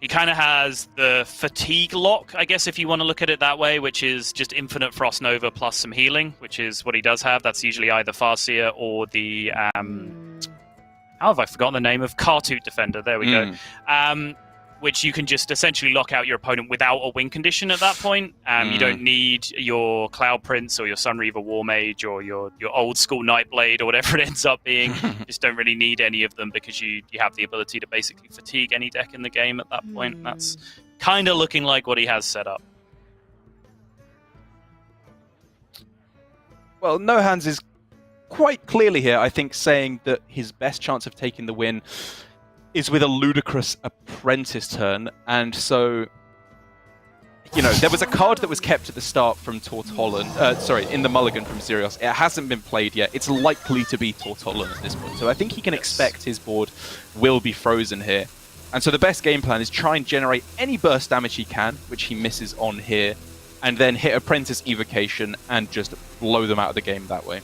He kind of has the fatigue lock, I guess, if you want to look at it that way, which is just infinite Frost Nova plus some healing, which is what he does have. That's usually either Farseer or the... how have I forgotten the name of? Kartut Defender, there we go. Which you can just essentially lock out your opponent without a win condition at that point. You don't need your Cloud Prince or your Sunreaver Warmage or your old school Nightblade or whatever it ends up being. Just don't really need any of them because you have the ability to basically fatigue any deck in the game at that point. That's kind of looking like what he has set up. Well, No Hands is quite clearly here, I think, saying that his best chance of taking the win is with a ludicrous Apprentice turn, and so, you know, there was a card that was kept at the start from Tortollan, in the mulligan from Xerios. It hasn't been played yet. It's likely to be Tortollan at this point, so I think he can expect his board will be frozen here. And so the best game plan is try and generate any burst damage he can, which he misses on here, and then hit Apprentice Evocation and just blow them out of the game that way.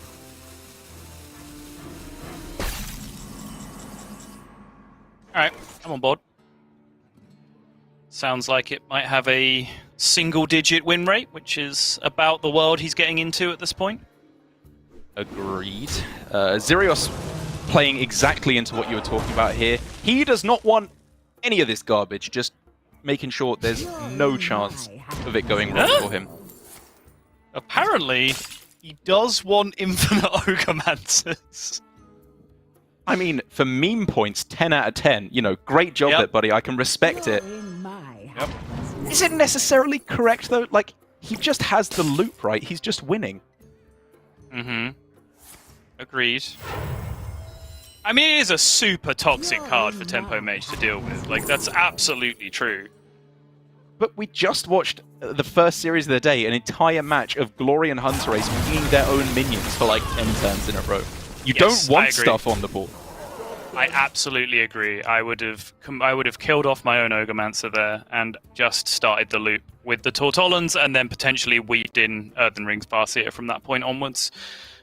Alright, I'm on board. Sounds like it might have a single-digit win rate, which is about the world he's getting into at this point. Agreed. Xerios playing exactly into what you were talking about here. He does not want any of this garbage, just making sure there's no chance of it going wrong for him. Apparently, he does want infinite Ogre-mancers. I mean, for meme points, 10 out of 10. You know, great job there, buddy. I can respect it. Yep. Is it necessarily correct, though? Like, he just has the loop right. He's just winning. Agreed. I mean, it is a super toxic card for Tempo Mage to deal with. Like, that's absolutely true. But we just watched the first series of the day, an entire match of Glory and Hunterase being their own minions for like 10 turns in a row. You don't want stuff on the board. I absolutely agree. I would have killed off my own Ogremancer there and just started the loop with the Tortollans and then potentially weaved in Earthen Rings Farseer from that point onwards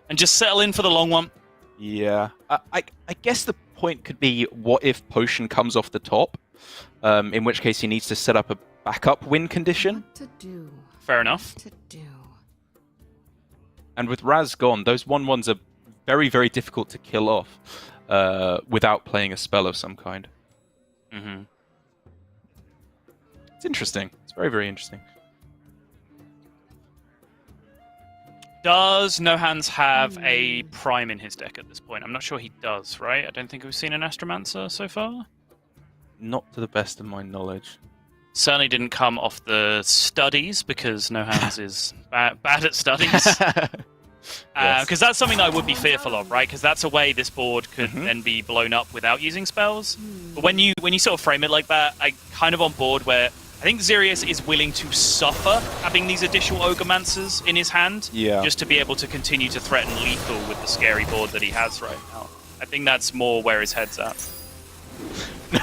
and just settle in for the long one. Yeah. I guess the point could be, what if Potion comes off the top? In which case he needs to set up a backup win condition. What to do? Fair enough. What to do? And with Raz gone, those 1/1s are very, very difficult to kill off without playing a spell of some kind. It's interesting. It's very, very interesting. Does No Hands have a Prime in his deck at this point? I'm not sure he does, right? I don't think we've seen an Astromancer so far. Not to the best of my knowledge. Certainly didn't come off the studies, because No Hands is bad at studies. Because that's something that I would be fearful of, right? Because that's a way this board could then be blown up without using spells. But when you sort of frame it like that, I'm kind of on board where I think Xerios is willing to suffer having these additional Ogre-mancers in his hand, just to be able to continue to threaten lethal with the scary board that he has right now. I think that's more where his head's at.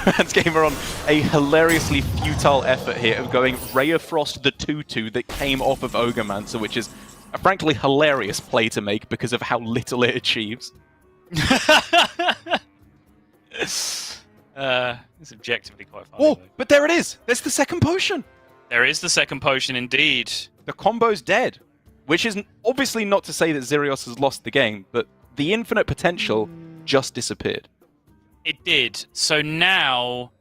Man's Gamer on a hilariously futile effort here of going Ray of Frost the 2/2 that came off of Ogremancer, which is a frankly hilarious play to make because of how little it achieves. It's objectively quite funny. Oh, but there it is! There's the second potion! There is the second potion indeed. The combo's dead. Which is obviously not to say that Xerios has lost the game, but the infinite potential just disappeared. It did. So now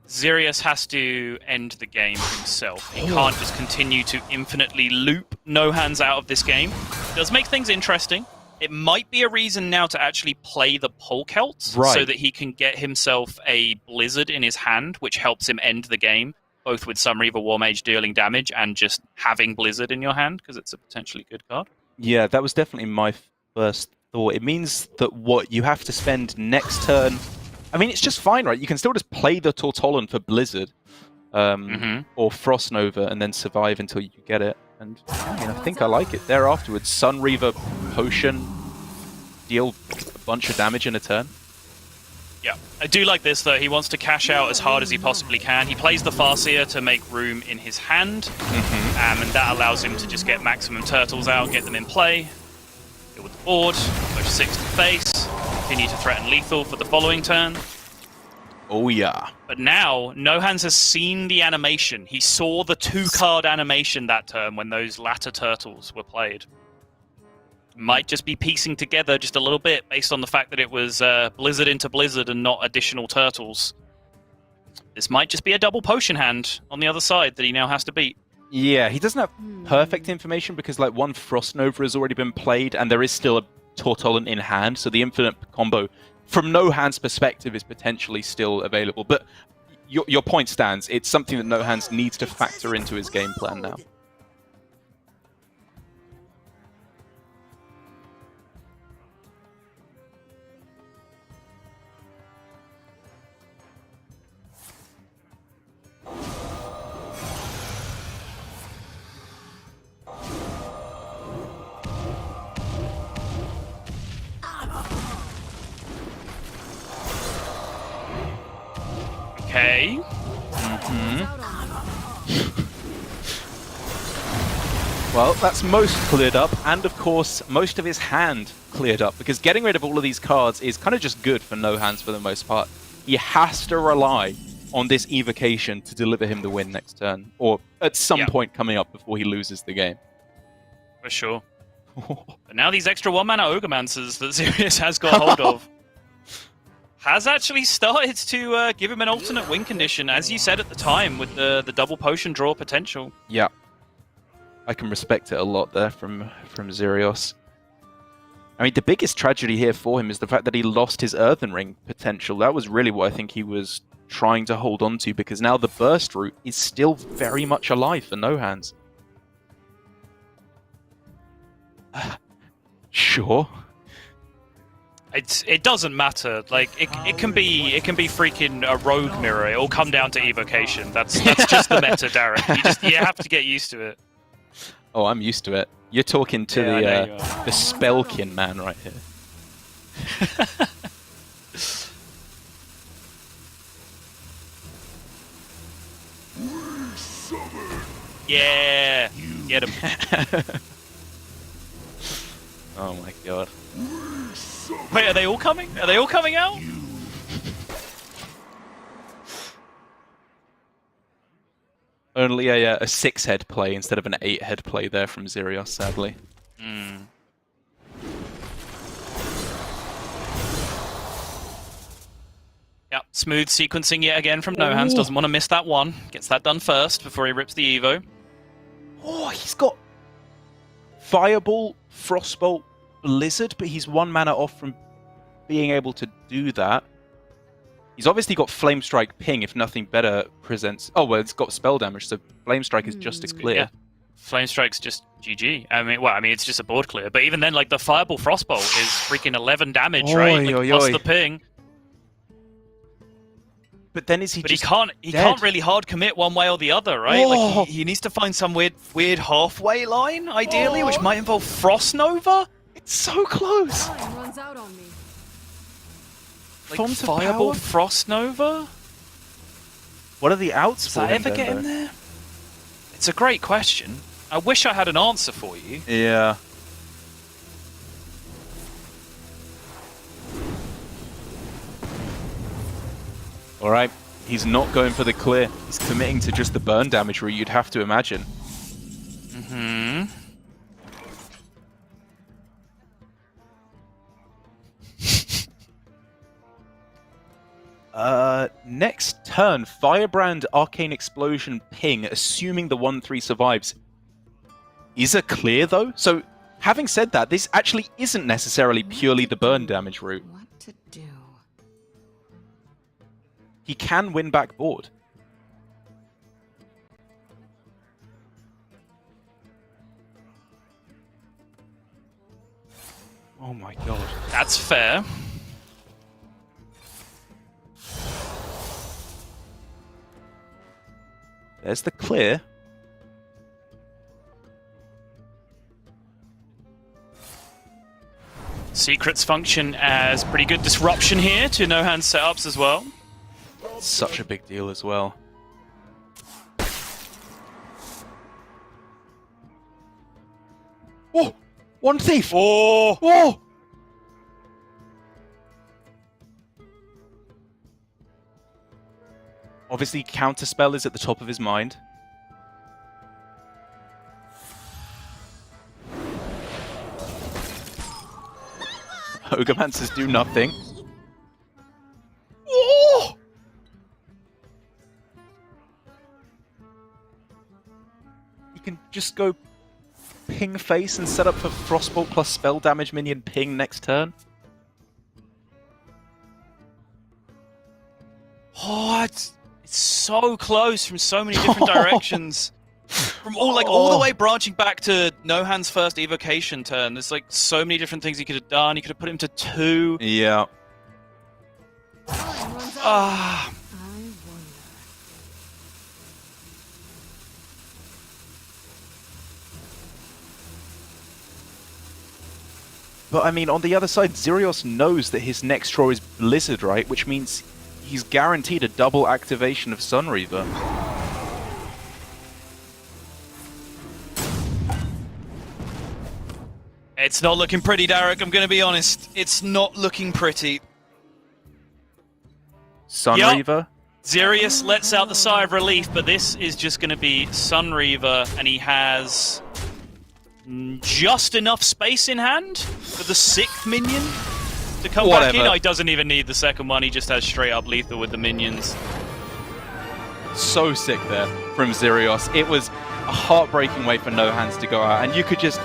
Xerios has to end the game himself. He can't just continue to infinitely loop No Hands out of this game. It does make things interesting. It might be a reason now to actually play the Polkelt, so that he can get himself a Blizzard in his hand, which helps him end the game, both with Sunreaver Warmage dealing damage and just having Blizzard in your hand, because it's a potentially good card. Yeah, that was definitely my first thought. It means that you have to spend next turn... I mean, it's just fine, right? You can still just play the Tortollan for Blizzard, or Frost Nova, and then survive until you get it. And I think I like it. There afterwards, Sunreaver Potion, deal a bunch of damage in a turn. Yeah, I do like this though. He wants to cash out as hard as he possibly can. He plays the Farseer to make room in his hand, and that allows him to just get maximum turtles out, get them in play. Deal with the board, push 6 to face, continue to threaten lethal for the following turn. Oh yeah. But now, No Hands has seen the animation. He saw the 2-card animation that turn when those latter turtles were played. Might just be piecing together just a little bit based on the fact that it was Blizzard into Blizzard and not additional turtles. This might just be a double potion hand on the other side that he now has to beat. Yeah, he doesn't have perfect information because like one Frost Nova has already been played and there is still a Tortollan in hand, so the infinite combo from No Hands' perspective is potentially still available. But your point stands. It's something that No Hands needs to factor into his game plan now. Okay. Well, that's most cleared up, and of course, most of his hand cleared up, because getting rid of all of these cards is kind of just good for No Hands for the most part. He has to rely on this evocation to deliver him the win next turn, or at some point coming up before he loses the game. For sure. But now these extra 1-mana Ogremancers that Sirius has got hold of has actually started to give him an alternate win condition, as you said at the time, with the double potion draw potential. Yeah. I can respect it a lot there from Xerios. I mean, the biggest tragedy here for him is the fact that he lost his Earthen Ring potential. That was really what I think he was trying to hold on to, because now the burst route is still very much alive for No Hands. Sure. It doesn't matter. Like it can be freaking a rogue mirror. It'll come down to evocation. That's just the meta, Darren. You have to get used to it. Oh, I'm used to it. You're talking to the Spellkin man right here. Yeah, get him. Oh my god. Wait, are they all coming? Are they all coming out? Only a 6-head play instead of an 8-head play there from Xerios, sadly. Yep, smooth sequencing yet again from No Hands. Doesn't want to miss that one. Gets that done first before he rips the Evo. Oh, he's got Fireball, Frostbolt, Blizzard, but he's 1 mana off from being able to do that. He's obviously got Flame Strike Ping if nothing better presents... Oh, well, it's got spell damage, so Flame Strike is just as clear. Yeah. Flame Strike's just GG. I mean, it's just a board clear. But even then, like, the Fireball Frostbolt is freaking 11 damage, right? Like, plus the ping. But then is he just he can't really hard commit one way or the other, right? Oh. Like, he needs to find some weird halfway line, ideally, which might involve Frost Nova? It's so close! Time runs out on me. Like Font of Fireball Power? Frost Nova? What are the outs Does for that him ever then, get him though? there? It's a great question. I wish I had an answer for you. Yeah. Alright, he's not going for the clear. He's committing to just the burn damage route, you'd have to imagine. Next turn, Firebrand, Arcane Explosion, Ping, assuming the 1-3 survives. Is a clear, though? So, having said that, this actually isn't necessarily purely the burn damage route. What to do? He can win back board. Oh my god. That's fair. There's the clear. Secrets function as pretty good disruption here to no-hand setups as well. Such a big deal as well. Oh! One thief! Oh! Oh! Obviously, Counterspell is at the top of his mind. Ogre-Mancers do nothing. Oh! You can just go ping face and set up for Frostbolt plus spell damage minion ping next turn. Oh, it's so close from so many different directions. From all the way branching back to No-Hand's first evocation turn. There's like so many different things he could have done. He could have put him to 2. Yeah. Ah. But I mean, on the other side, Xerios knows that his next draw is Blizzard, right? Which means he's guaranteed a double activation of Sunreaver. It's not looking pretty, Derek. I'm going to be honest. It's not looking pretty. Sunreaver? Xerios lets out the sigh of relief, but this is just going to be Sunreaver, and he has just enough space in hand for the 6th minion to come back in. Oh, he doesn't even need the second one. He just has straight up lethal with the minions. So sick there from Xerios. It was a heartbreaking way for No Hands to go out, and you could just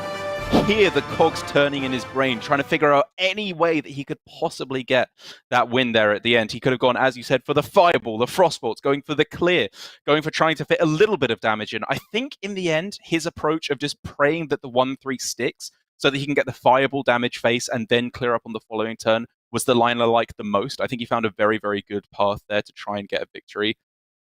hear the cogs turning in his brain, trying to figure out any way that he could possibly get that win there at the end. He could have gone, as you said, for the Fireball, the Frostbolts, going for the Clear, going for trying to fit a little bit of damage in. I think in the end, his approach of just praying that the 1-3 sticks so that he can get the Fireball damage face and then clear up on the following turn was the line I liked the most. I think he found a very, very good path there to try and get a victory.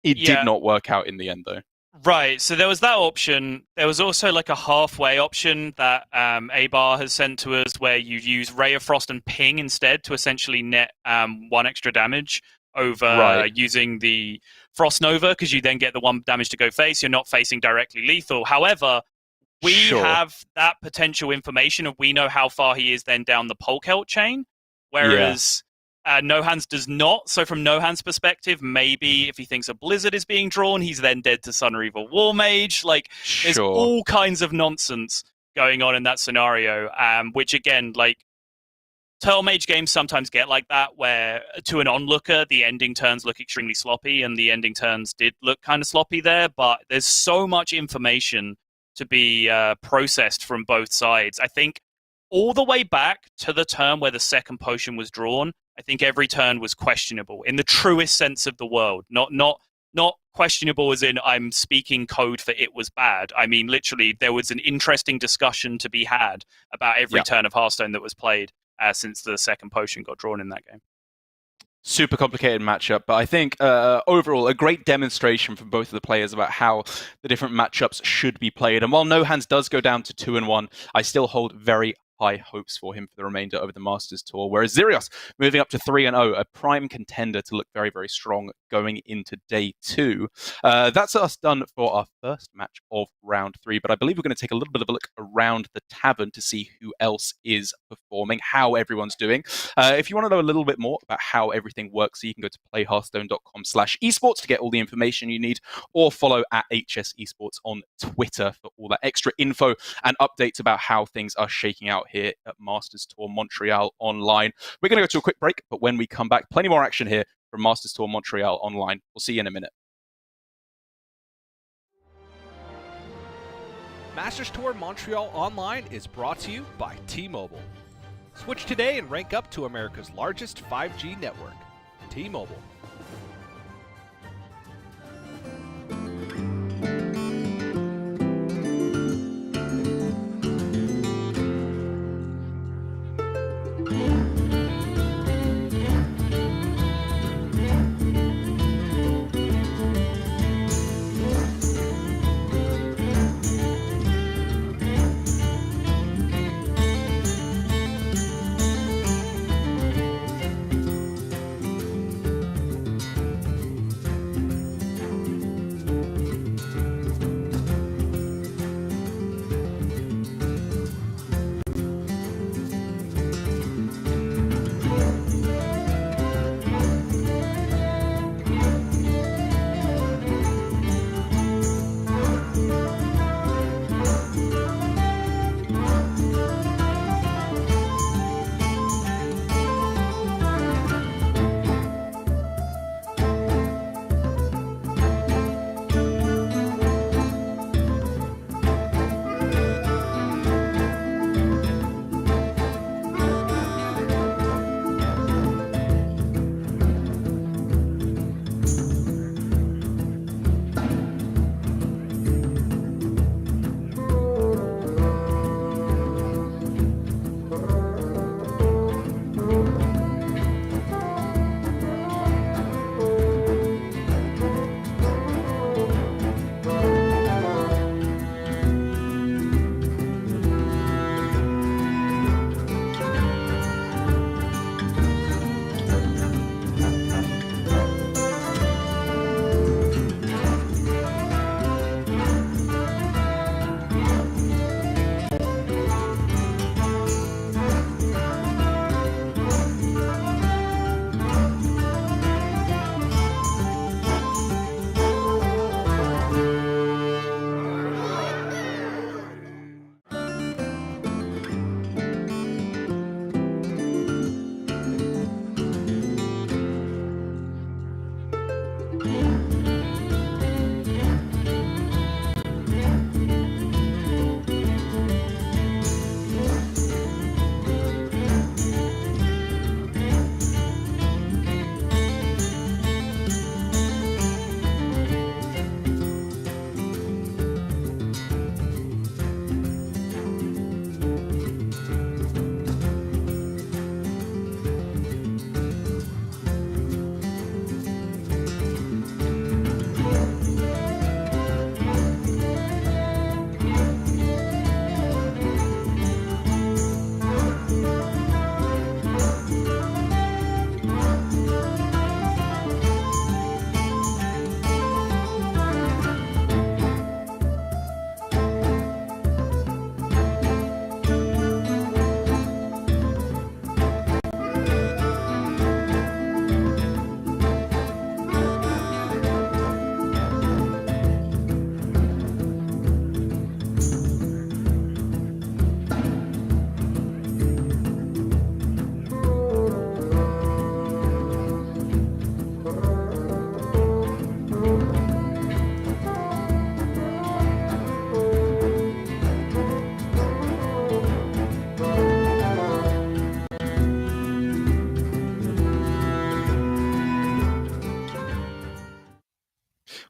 It did not work out in the end, though. Right, so there was that option. There was also like a halfway option that Abar has sent to us where you use Ray of Frost and Ping instead to essentially net 1 extra damage over using the Frost Nova, because you then get the 1 damage to go face. You're not facing directly lethal. However, we have that potential information and we know how far he is then down the Polkelt chain, whereas No Hands does not. So from No Hands' perspective, maybe if he thinks a Blizzard is being drawn, he's then dead to Sunreaver Warmage. Like, there's all kinds of nonsense going on in that scenario, which again, like, Turtle Mage games sometimes get like that, where to an onlooker, the ending turns look extremely sloppy, and the ending turns did look kind of sloppy there, but there's so much information to be processed from both sides. I think all the way back to the turn where the second potion was drawn, I think every turn was questionable in the truest sense of the word. Not questionable as in I'm speaking code for it was bad. I mean, literally, there was an interesting discussion to be had about every turn of Hearthstone that was played since the second potion got drawn in that game. Super complicated matchup, but I think overall a great demonstration from both of the players about how the different matchups should be played. And while No Hands does go down to 2-1, I still hold very high hopes for him for the remainder of the Masters Tour, whereas Xerios moving up to 3-0, a prime contender to look very, very strong going into day 2. That's us done for our first match of round 3, but I believe we're going to take a little bit of a look around the tavern to see who else is performing, how everyone's doing. If you want to know a little bit more about how everything works, so you can go to playhearthstone.com/esports to get all the information you need, or follow at HS Esports on Twitter for all that extra info and updates about how things are shaking out here at Masters Tour Montreal Online. We're going to go to a quick break, but when we come back, plenty more action here from Masters Tour Montreal Online. We'll see you in a minute. Masters Tour Montreal Online is brought to you by T-Mobile. Switch today and rank up to America's largest 5G network. T-Mobile.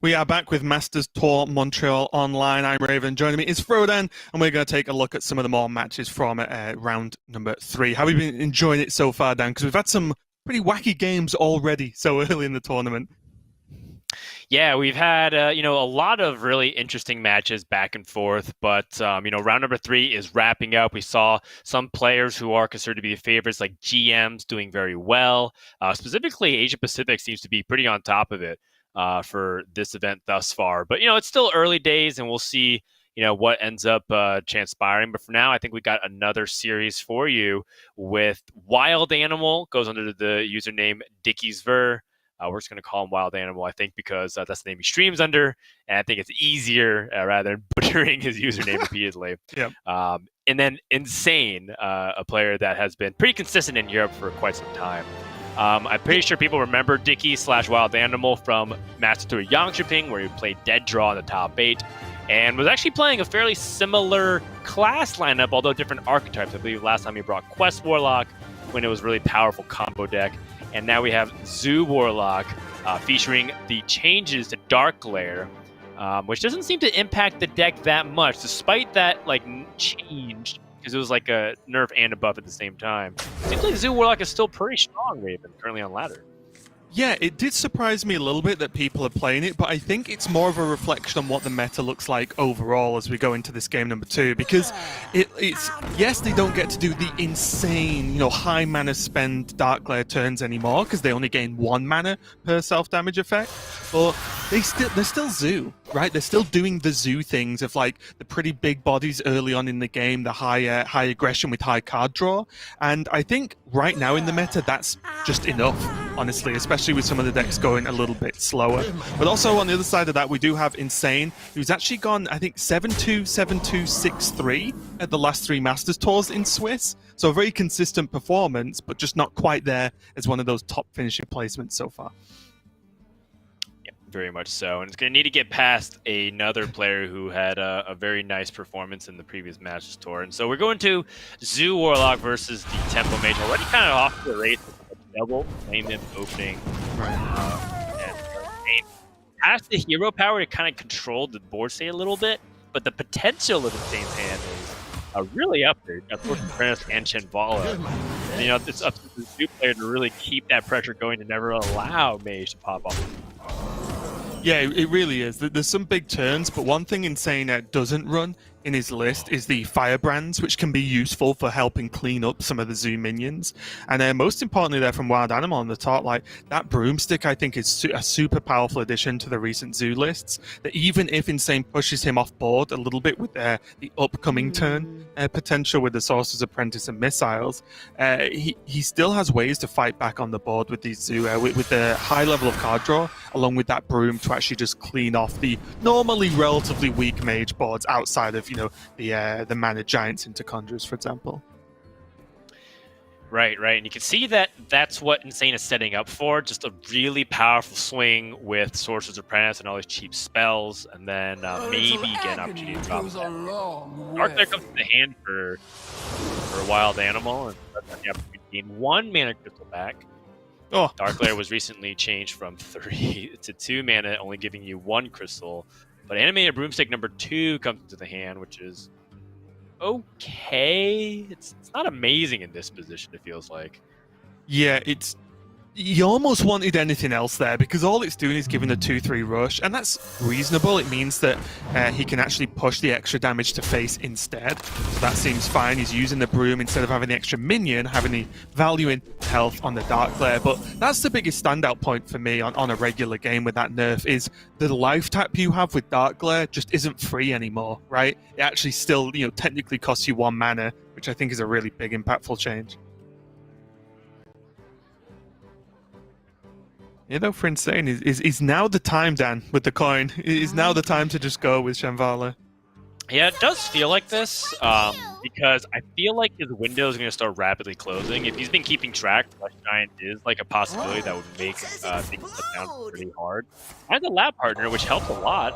We are back with Masters Tour Montreal Online. I'm Raven. Joining me is Frodan, and we're going to take a look at some of the more matches from round number 3. How have you been enjoying it so far, Dan? Because we've had some pretty wacky games already so early in the tournament. Yeah, we've had a lot of really interesting matches back and forth, but round number 3 is wrapping up. We saw some players who are considered to be the favorites, like GMs, doing very well. Specifically, Asia Pacific seems to be pretty on top of it for this event thus far. But it's still early days, and we'll see what ends up transpiring. But for now, I think we got another series for you with Wild Animal, goes under the username Dickiesver. We're just going to call him Wild Animal, I think, because that's the name he streams under, and I think it's easier rather than butchering his username repeatedly. Yep. And then Insane, a player that has been pretty consistent in Europe for quite some time. I'm pretty sure people remember Dicky/Wild Animal from Master Tour Yangtze, where he played Dead Draw in the top 8, and was actually playing a fairly similar class lineup, although different archetypes. I believe last time he brought Quest Warlock when it was a really powerful combo deck. And now we have Zoo Warlock featuring the changes to Dark Glare, which doesn't seem to impact the deck that much, despite that change, because it was like a nerf and a buff at the same time. Seems like Zoo Warlock is still pretty strong, Raven, currently on ladder. Yeah, it did surprise me a little bit that people are playing it, but I think it's more of a reflection on what the meta looks like overall as we go into this game number 2, because it's yes, they don't get to do the insane, high mana spend Dark Glare turns anymore, because they only gain 1 mana per self-damage effect, but they're still Zoo, right? They're still doing the Zoo things of the pretty big bodies early on in the game, the high aggression with high card draw, and I think right now in the meta that's just enough, honestly, especially with some of the decks going a little bit slower. But also on the other side of that, we do have Insane, who's actually gone, I think, 7-2, 7-2, 6-3 at the last 3 Masters Tours in Swiss. So a very consistent performance, but just not quite there as one of those top finishing placements so far. Very much so, and it's going to need to get past another player who had a very nice performance in the previous Masters Tour. And so we're going to Zoo Warlock versus the Tempo Mage. Already kind of off to the race with a double, named him opening. And has the hero power to kind of control the board state a little bit, but the potential of Insane's hand is really up there. Of course, Apprentice and Chenvala. And, it's up to the Zoo player to really keep that pressure going to never allow Mage to pop off. Yeah, it really is. There's some big turns, but one thing Insane doesn't run in his list is the Firebrands, which can be useful for helping clean up some of the Zoo minions. And most importantly there from Wild Animal on the top, that Broomstick I think is a super powerful addition to the recent Zoo lists, that even if Insane pushes him off board a little bit with the upcoming turn potential with the Sorcerer's Apprentice and Missiles, he still has ways to fight back on the board with these Zoo, with the high level of card draw, along with that Broom to actually just clean off the normally relatively weak Mage boards outside of the Mana Giants into Conjurers, for example. Right. And you can see that that's what Insane is setting up for, just a really powerful swing with Sorcerer's Apprentice and all these cheap spells, and then maybe get an opportunity to drop that. Dark Glare comes to the hand for a Wild Animal, and that's the opportunity to gain 1 mana crystal back. Oh. Dark Glare was recently changed from 3 to 2 mana, only giving you 1 crystal. But Animated Broomstick number 2 comes into the hand, which is okay. It's not amazing in this position, it feels like. Yeah, you almost wanted anything else there, because all it's doing is giving a 2-3 rush, and that's reasonable. It means that he can actually push the extra damage to face instead. So that seems fine. He's using the Broom instead of having the extra minion, having the value in health on the Dark Glare. But that's the biggest standout point for me on a regular game with that nerf, is the life tap you have with Dark Glare just isn't free anymore, right? It actually still, technically costs you 1 mana, which I think is a really big, impactful change. For Insane, is now the time, Dan, with the coin. Is now the time to just go with Chenvala. Yeah, it does feel like this, because I feel like his window is going to start rapidly closing. If he's been keeping track, Flesh Giant is a possibility that would make things cut down pretty hard. And the lab partner, which helps a lot.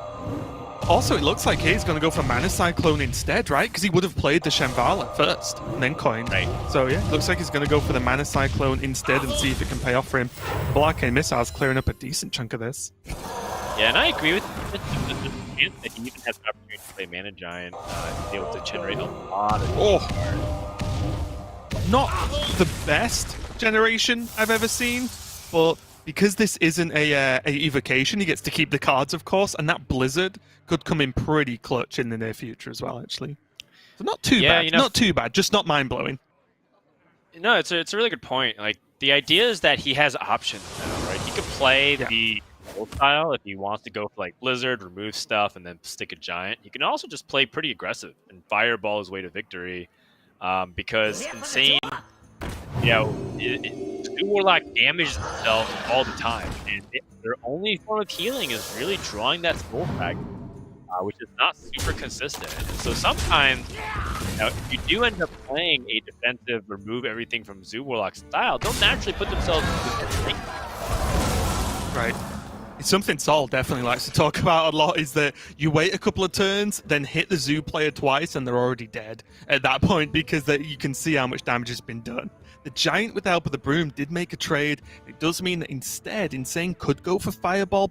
Also, it looks like he's going to go for Mana Cyclone instead, right? Because he would have played the Chenvala first, and then coined. Right. So yeah, looks like he's going to go for the Mana Cyclone instead and see if it can pay off for him. Well, Arcane Missile's clearing up a decent chunk of this. Yeah, and I agree with the chance that he even has an opportunity to play Mana Giant, to be able to generate a lot of Not the best generation I've ever seen, but because this isn't a evocation, he gets to keep the cards, of course, and that Blizzard could come in pretty clutch in the near future as well, actually. So not too Yeah, bad, you know, not too bad, just not mind-blowing. No, it's a really good point. Like, the idea is that he has options now, right? He could play the old style if he wants to go for like Blizzard, remove stuff, and then stick a Giant. He can also just play pretty aggressive and fireball his way to victory, because Insane, Zoo Warlock damages themselves all the time, and their only form of healing is really drawing that Soul Fragment, which is not super consistent. And so sometimes, if you do end up playing a defensive, remove everything from Zoo Warlock style, they'll naturally put themselves in a good position. Right. It's something Saul definitely likes to talk about a lot, is that you wait a couple of turns, then hit the Zoo player twice, and they're already dead at that point, because you can see how much damage has been done. The Giant, with the help of the Broom, did make a trade. It does mean that instead, Insane could go for Fireball.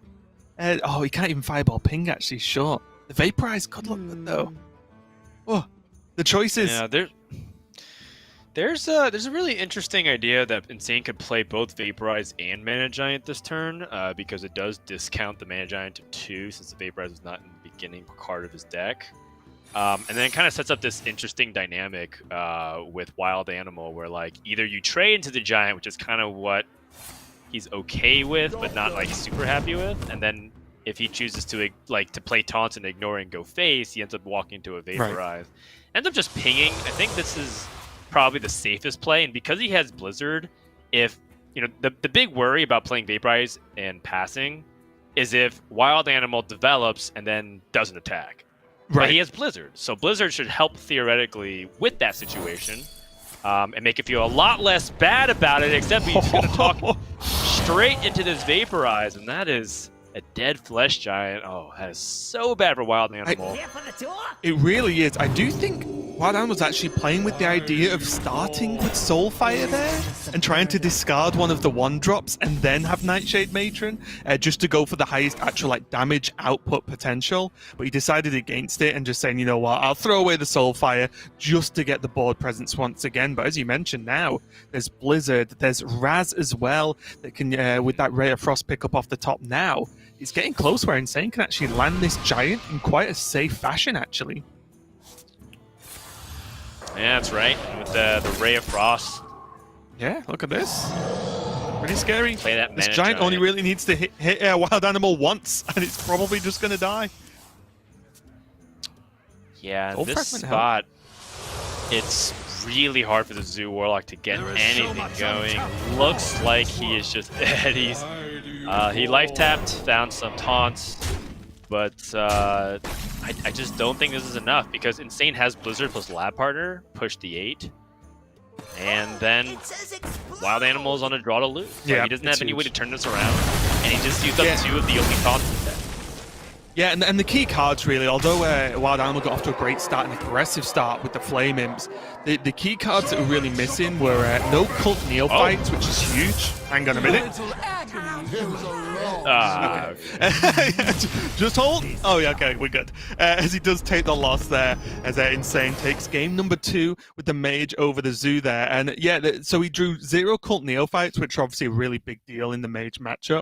He can't even Fireball Ping, actually, sure. The Vaporize could look good, though. Oh, the choices. Yeah, there's a really interesting idea that Insane could play both Vaporize and Mana Giant this turn, because it does discount the Mana Giant to 2, since the Vaporize was not in the beginning card of his deck. And then it kind of sets up this interesting dynamic with Wild Animal, where like either you trade into the Giant, which is kind of what he's okay with, but not like super happy with, and then if he chooses to play Taunt and ignore and go face, he ends up walking into a Vaporize. Right. Ends up just pinging. I think this is probably the safest play, and because he has Blizzard, if the big worry about playing Vaporize and passing is if Wild Animal develops and then doesn't attack. Right. But he has Blizzard, so Blizzard should help theoretically with that situation, and make it feel a lot less bad about it, except he's going to talk straight into this Vaporize, and that is a dead Flesh Giant. Oh, that is so bad for Wild Animal. It really is. I do think Wild Animal's actually playing with the idea of starting with Soulfire there and trying to discard one of the 1-drops and then have Nightshade Matron, just to go for the highest actual damage output potential. But he decided against it and just saying, you know what, I'll throw away the Soulfire just to get the board presence once again. But as you mentioned now, there's Blizzard, there's Raz as well that can, with that Ray of Frost pick up off the top now. It's getting close where Insane can actually land this Giant in quite a safe fashion, actually. Yeah, that's right. With the Ray of Frost. Yeah, look at this. Pretty scary. Play that this Giant only really needs to hit a Wild Animal once, and it's probably just going to die. Yeah, this spot, it's really hard for the Zoo Warlock to get anything going. Looks like he is just dead. He life tapped, found some taunts, but I just don't think this is enough, because Insane has Blizzard plus Lab Partner, push the 8, and then Wild Animal is on a draw to lose. Yeah, he doesn't have any way to turn this around, and he just used up 2 of the only taunts in the deck. Yeah, and the key cards really, although Wild Animal got off to a great start, an aggressive start with the Flame Imps, the key cards that were really missing were no Cult Neophytes, which is huge. Hang on a minute. Just hold. Oh yeah, okay, we're good. As he does take the loss there, as Insane takes game number 2 with the Mage over the Zoo there. And yeah, so he drew 0 Cult Neophytes, which are obviously a really big deal in the Mage matchup.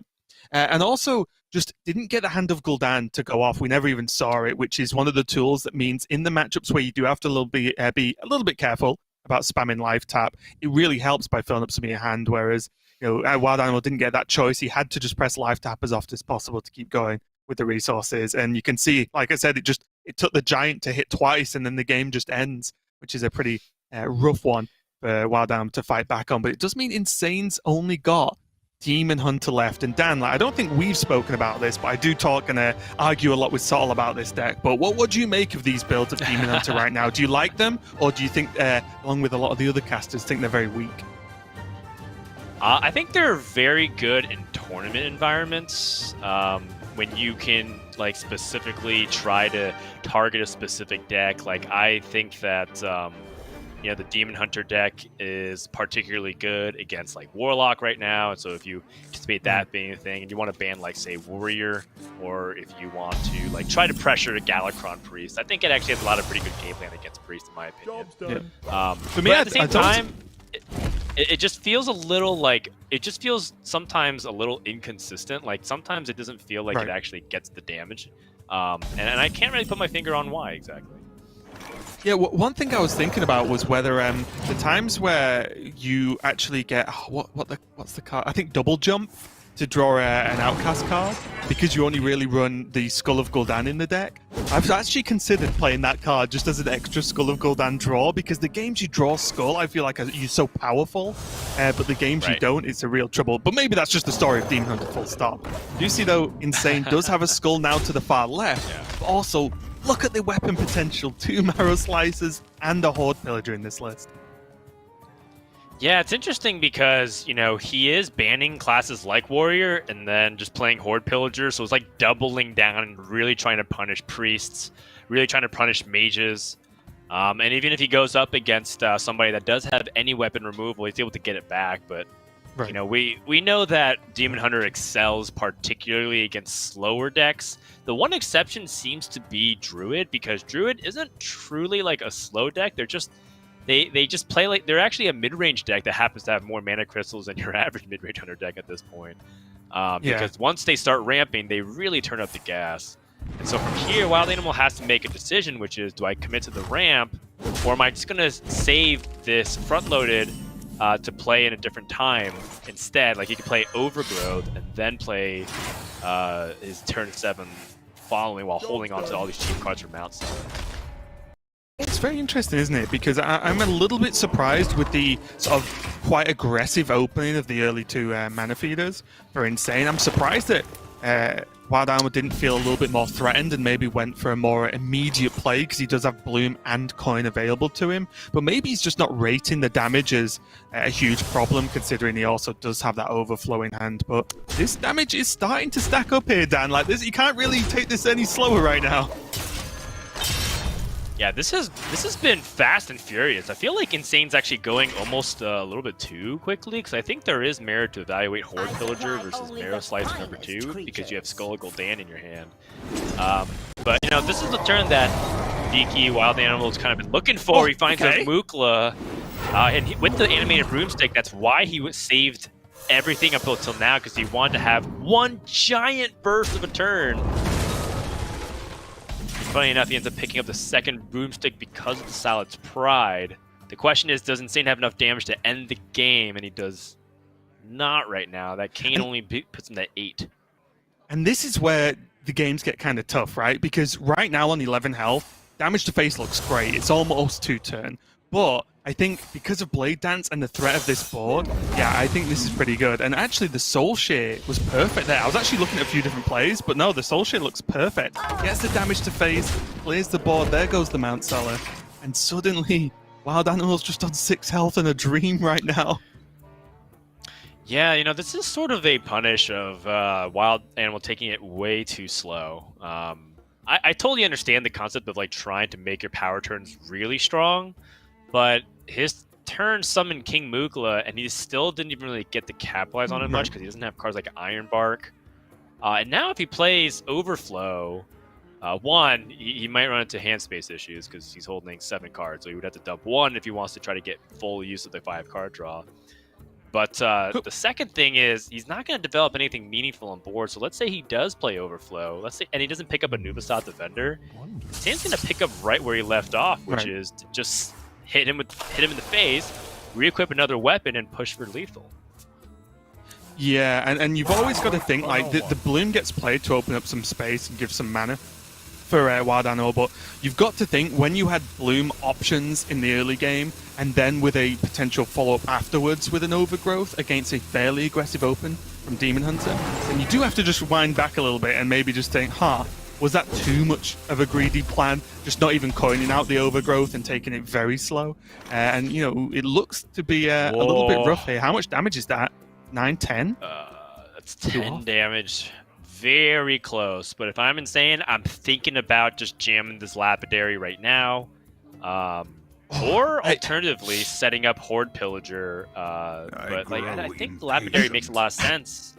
And also just didn't get the Hand of Gul'dan to go off. We never even saw it, which is one of the tools that means in the matchups where you do have to be a little bit careful about spamming life tap, it really helps by filling up some of your hand, whereas Wild Animal didn't get that choice. He had to just press life tap as often as possible to keep going with the resources. And you can see, like I said, it took the Giant to hit twice, and then the game just ends, which is a pretty rough one for Wild Animal to fight back on. But it does mean Insane's only got Demon Hunter left. And Dan, I don't think we've spoken about this, but I do talk and argue a lot with Saul about this deck. But what do you make of these builds of Demon Hunter right now? Do you like them, or do you think, along with a lot of the other casters, think they're very weak? I think they're very good in tournament environments, when you can specifically try to target a specific deck. I think that the Demon Hunter deck is particularly good against like Warlock right now, and so if you anticipate that being a thing, and you want to ban like say Warrior, or if you want to like try to pressure a Galakron Priest, I think it actually has a lot of pretty good game plan against Priest in my opinion. Job's done. For me, But at the I same don't- time, it just feels a little like it just feels sometimes a little inconsistent. Like sometimes it doesn't feel like Right. it actually gets the damage, and I can't really put my finger on why exactly. Yeah, one thing I was thinking about was whether the times where you actually get what's the card? I think double jump to draw an outcast card because you only really run the Skull of Gul'dan in the deck. I've actually considered playing that card just as an extra Skull of Gul'dan draw because the games you draw Skull, I feel like you're so powerful, but the games you Right. don't, it's a real trouble. But maybe that's just the story of Demon Hunter. Full stop. You see though, Insane does have a Skull now to the far left, but also. Look at the weapon potential, 2 Marrow Slicers and a Horde Pillager in this list. Yeah, it's interesting because, he is banning classes like Warrior and then just playing Horde Pillager, so it's like doubling down and really trying to punish Priests, really trying to punish Mages. And even if he goes up against somebody that does have any weapon removal, he's able to get it back, but Right. we know that Demon Hunter excels particularly against slower decks. The one exception seems to be Druid, because Druid isn't truly like a slow deck. They're just they just play like they're actually a mid-range deck that happens to have more mana crystals than your average mid-range hunter deck at this point. Because once they start ramping, they really turn up the gas. And so from here, Wild Animal has to make a decision, which is, do I commit to the ramp, or am I just going to save this front-loaded to play in a different time instead? Like, he could play Overgrowth and then play his turn 7 following while holding on to all these cheap cards from outside. It's very interesting, isn't it? Because I'm a little bit surprised with the sort of quite aggressive opening of the early 2 mana feeders for Insane. I'm surprised that Wild Armor didn't feel a little bit more threatened and maybe went for a more immediate play because he does have Bloom and Coin available to him. But maybe he's just not rating the damage as a huge problem, considering he also does have that overflow in hand. But this damage is starting to stack up here, Dan. Like this, you can't really take this any slower right now. Yeah, this has been fast and furious. I feel like Insane's actually going almost a little bit too quickly, because I think there is merit to evaluate Horde Pillager versus Marrow Slicer number 2, because you have Skull of Gul'dan in your hand. But this is the turn that Diki Wild Animal's kind of been looking for. He finds a Mukla, and with the animated broomstick, that's why he saved everything up until now, because he wanted to have one giant burst of a turn. Funny enough, he ends up picking up the second broomstick because of the Salad's Pride. The question is, does Insane have enough damage to end the game? And he does not right now. That Kane only puts him at 8. And this is where the games get kind of tough, right? Because right now on 11 health, damage to face looks great. It's almost 2 turn. But I think because of Blade Dance and the threat of this board, yeah, I think this is pretty good. And actually, the Soul Share was perfect there. I was actually looking at a few different plays, but no, the Soul Share looks perfect. Gets the damage to face, clears the board, there goes the Mount Seller. And suddenly, Wild Animal's just on 6 health and a dream right now. Yeah, this is sort of a punish of Wild Animal taking it way too slow. I totally understand the concept of like trying to make your power turns really strong, but his turn summoned King Mukla, and he still didn't even really get to capitalize on it much because he doesn't have cards like Iron Bark. And now if he plays Overflow, one, he might run into hand space issues because he's holding 7 cards, so he would have to dump 1 if he wants to try to get full use of the 5-card draw. But the second thing is he's not going to develop anything meaningful on board. So let's say he does play Overflow, and he doesn't pick up a Nubisat Defender. Sam's going to pick up right where he left off, which is to just hit him in the face, re-equip another weapon, and push for lethal. Yeah, and you've always got to think like the Bloom gets played to open up some space and give some mana for Wild Animal, but you've got to think when you had Bloom options in the early game and then with a potential follow-up afterwards with an Overgrowth against a fairly aggressive open from Demon Hunter, then you do have to just wind back a little bit and maybe just think, was that too much of a greedy plan? Just not even coining out the Overgrowth and taking it very slow. And, it looks to be a little bit rough here. How much damage is that? 9, 10? That's 10 damage. Very close. But if I'm Insane, I'm thinking about just jamming this Lapidary right now. Or alternatively, setting up Horde Pillager. But like, I think Lapidary makes a lot of sense.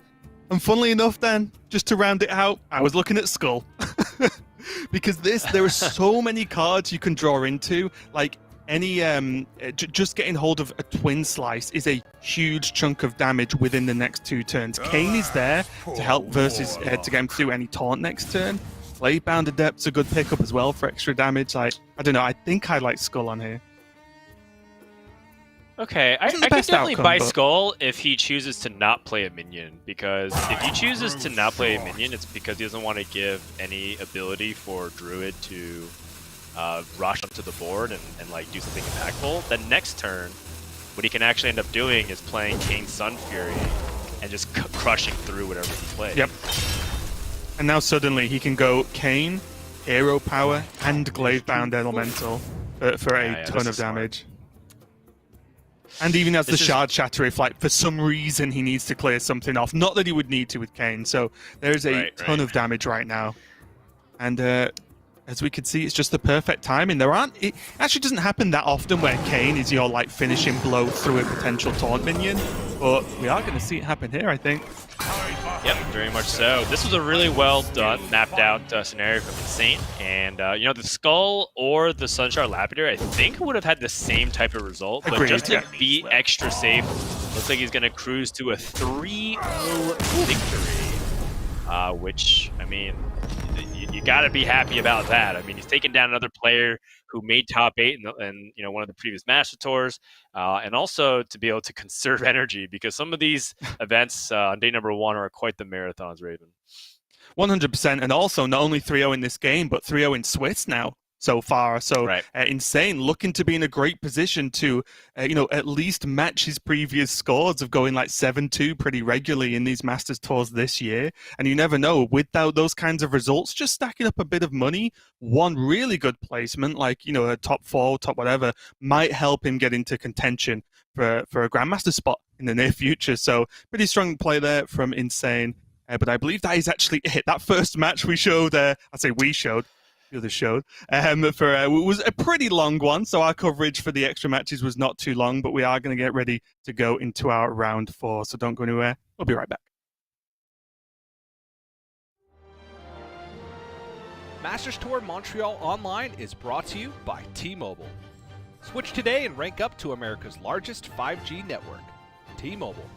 And funnily enough, then, just to round it out, I was looking at Skull. Because there are so many cards you can draw into. Like, just getting hold of a Twin Slice is a huge chunk of damage within the next 2 turns. Kayn is there to help versus to get him to do any taunt next turn. Bladebound Adept's a good pickup as well for extra damage. Like, I don't know, I think I like Skull on here. Okay, I could definitely buy Skull if he chooses to not play a minion, because if he chooses to not play a minion, it's because he doesn't want to give any ability for Druid to rush up to the board and like do something impactful. Then next turn, what he can actually end up doing is playing Kayn Sun Fury and just crushing through whatever he plays. Yep. And now suddenly he can go Kayn, Hero Power, and Gladebound Elemental for a ton of damage. And even has the Shard Shatter if, like, for some reason he needs to clear something off. Not that he would need to with Kayn. So there's a ton of damage right now. And as we can see, it's just the perfect timing. It actually doesn't happen that often where Kayn is your, like, finishing blow through a potential taunt minion. But we are going to see it happen here, I think. Yep, very much so. This was a really well done, mapped out scenario from Insane. And, you know, the Skull or the Sunshard Lapidary, I think would have had the same type of result. But Agreed, just to be extra safe, looks like he's going to cruise to a 3-0 victory. Which, I mean, you got to be happy about that. I mean, he's taken down another player who made top 8 in you know, one of the previous Master Tours, and also to be able to conserve energy, because some of these events on day number 1 are quite the marathons, Raven. 100%, and also not only 3-0 in this game, but 3-0 in Swiss now so far. So Insane looking to be in a great position to, you know, at least match his previous scores of going like 7-2 pretty regularly in these Masters Tours this year. And you never know, without those kinds of results, just stacking up a bit of money, one really good placement, like, you know, a top 4, top whatever, might help him get into contention for a Grandmaster spot in the near future. So pretty strong play there from Insane. But I believe that is actually it. That first match we showed, the other showed, was a pretty long one, so our coverage for the extra matches was not too long, but we are going to get ready to go into our round 4, so don't go anywhere. We'll be right back. Masters Tour Montreal Online is brought to you by T-Mobile. Switch today and rank up to America's largest 5G network. T-Mobile.